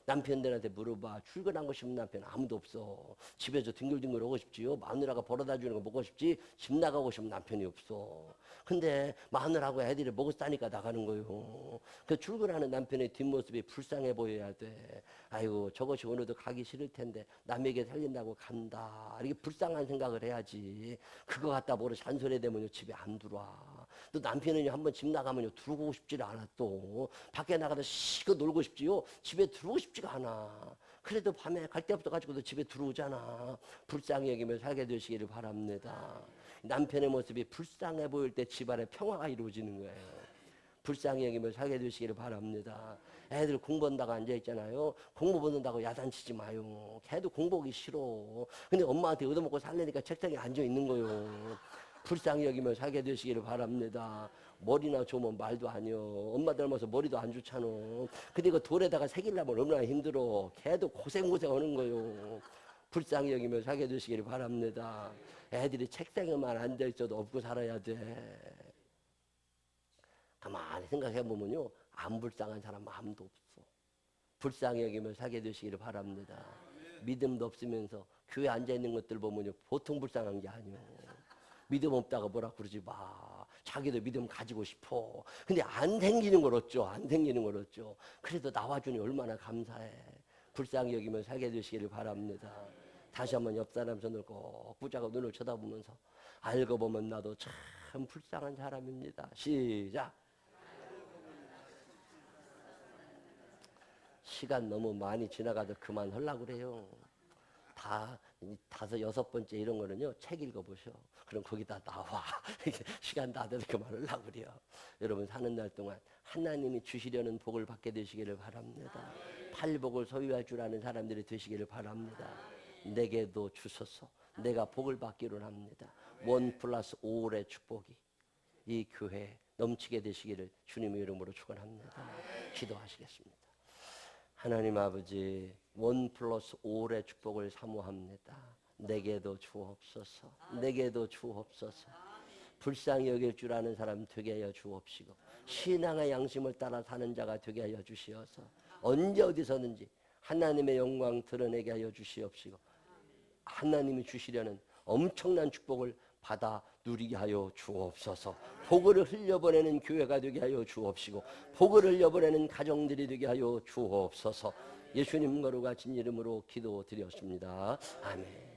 남편들한테 물어봐. 출근하고 싶은 남편 아무도 없어. 집에서 뒹굴뒹굴 하고 싶지요. 마누라가 벌어다 주는 거 먹고 싶지. 집 나가고 싶은 남편이 없어. 근데 마누라하고 애들이 먹고 싸니까 나가는 거예요. 그 출근하는 남편의 뒷모습이 불쌍해 보여야 돼. 아이고, 저것이 오늘도 가기 싫을 텐데 남에게 살린다고 간다. 이렇게 불쌍한 생각을 해야지. 그거 갖다 뭐로 잔소리되면요 집에 안 들어와. 또 남편은 한번 집 나가면요 들어오고 싶지를 않아. 또 밖에 나가서 시고 놀고 싶지요. 집에 들어오고 싶지가 않아. 그래도 밤에 갈 데 없어가지고도 집에 들어오잖아. 불쌍히 여기며 살게 되시기를 바랍니다. 남편의 모습이 불쌍해 보일 때 집안에 평화가 이루어지는 거예요. 불쌍히 여기며 살게 되시기를 바랍니다. 애들 공부한다고 앉아있잖아요. 공부 보는다고 야단치지 마요. 걔도 공부하기 싫어. 근데 엄마한테 얻어먹고 살려니까 책상에 앉아있는 거예요. 불쌍히 여기며 살게 되시기를 바랍니다. 머리나 좋으면 말도 아니요. 엄마 닮아서 머리도 안 좋잖아. 근데 이거 돌에다가 새기려면 얼마나 힘들어. 걔도 고생 하는 거예요. 불쌍히 여기며 살게 되시기를 바랍니다. 애들이 책상에만 앉아있어도 업고 살아야 돼. 가만히 생각해보면요 안 불쌍한 사람 아무도 없어. 불쌍히 여기며 살게 되시기를 바랍니다. 믿음도 없으면서 교회 앉아있는 것들 보면요 보통 불쌍한 게 아니에요. 믿음 없다가 뭐라 그러지 마. 자기도 믿음 가지고 싶어. 근데 안 생기는 걸 어쩌. 안 생기는 걸 어쩌. 그래도 나와주니 얼마나 감사해. 불쌍히 여기며 살게 되시기를 바랍니다. 다시 한번 옆 사람 손을 꼭 붙잡고 눈을 쳐다보면서 알고 보면 나도 참 불쌍한 사람입니다. 시작. 시간 너무 많이 지나가도 그만하려고 그래요. 다 5, 6번째 이런 거는요 책 읽어보셔. 그럼 거기다 나와. 시간 다 돼도 그만하려고 그래요. 여러분 사는 날 동안 하나님이 주시려는 복을 받게 되시기를 바랍니다. 팔복을 소유할 줄 아는 사람들이 되시기를 바랍니다. 내게도 주소서. 내가 복을 받기로 합니다. 1+5의 축복이 이 교회에 넘치게 되시기를 주님의 이름으로 축원합니다. 기도하시겠습니다. 하나님 아버지 1+5의 축복을 사모합니다. 내게도 주옵소서. 내게도 주옵소서. 불쌍히 여길 줄 아는 사람 되게 하여 주옵시고 신앙의 양심을 따라 사는 자가 되게 하여 주시어서 언제 어디서든지 하나님의 영광 드러내게 하여 주시옵시고 하나님이 주시려는 엄청난 축복을 받아 누리게 하여 주옵소서. 복을 흘려보내는 교회가 되게 하여 주옵시고 복을 흘려보내는 가정들이 되게 하여 주옵소서. 예수님 거룩하신 이름으로 기도드렸습니다. 아멘.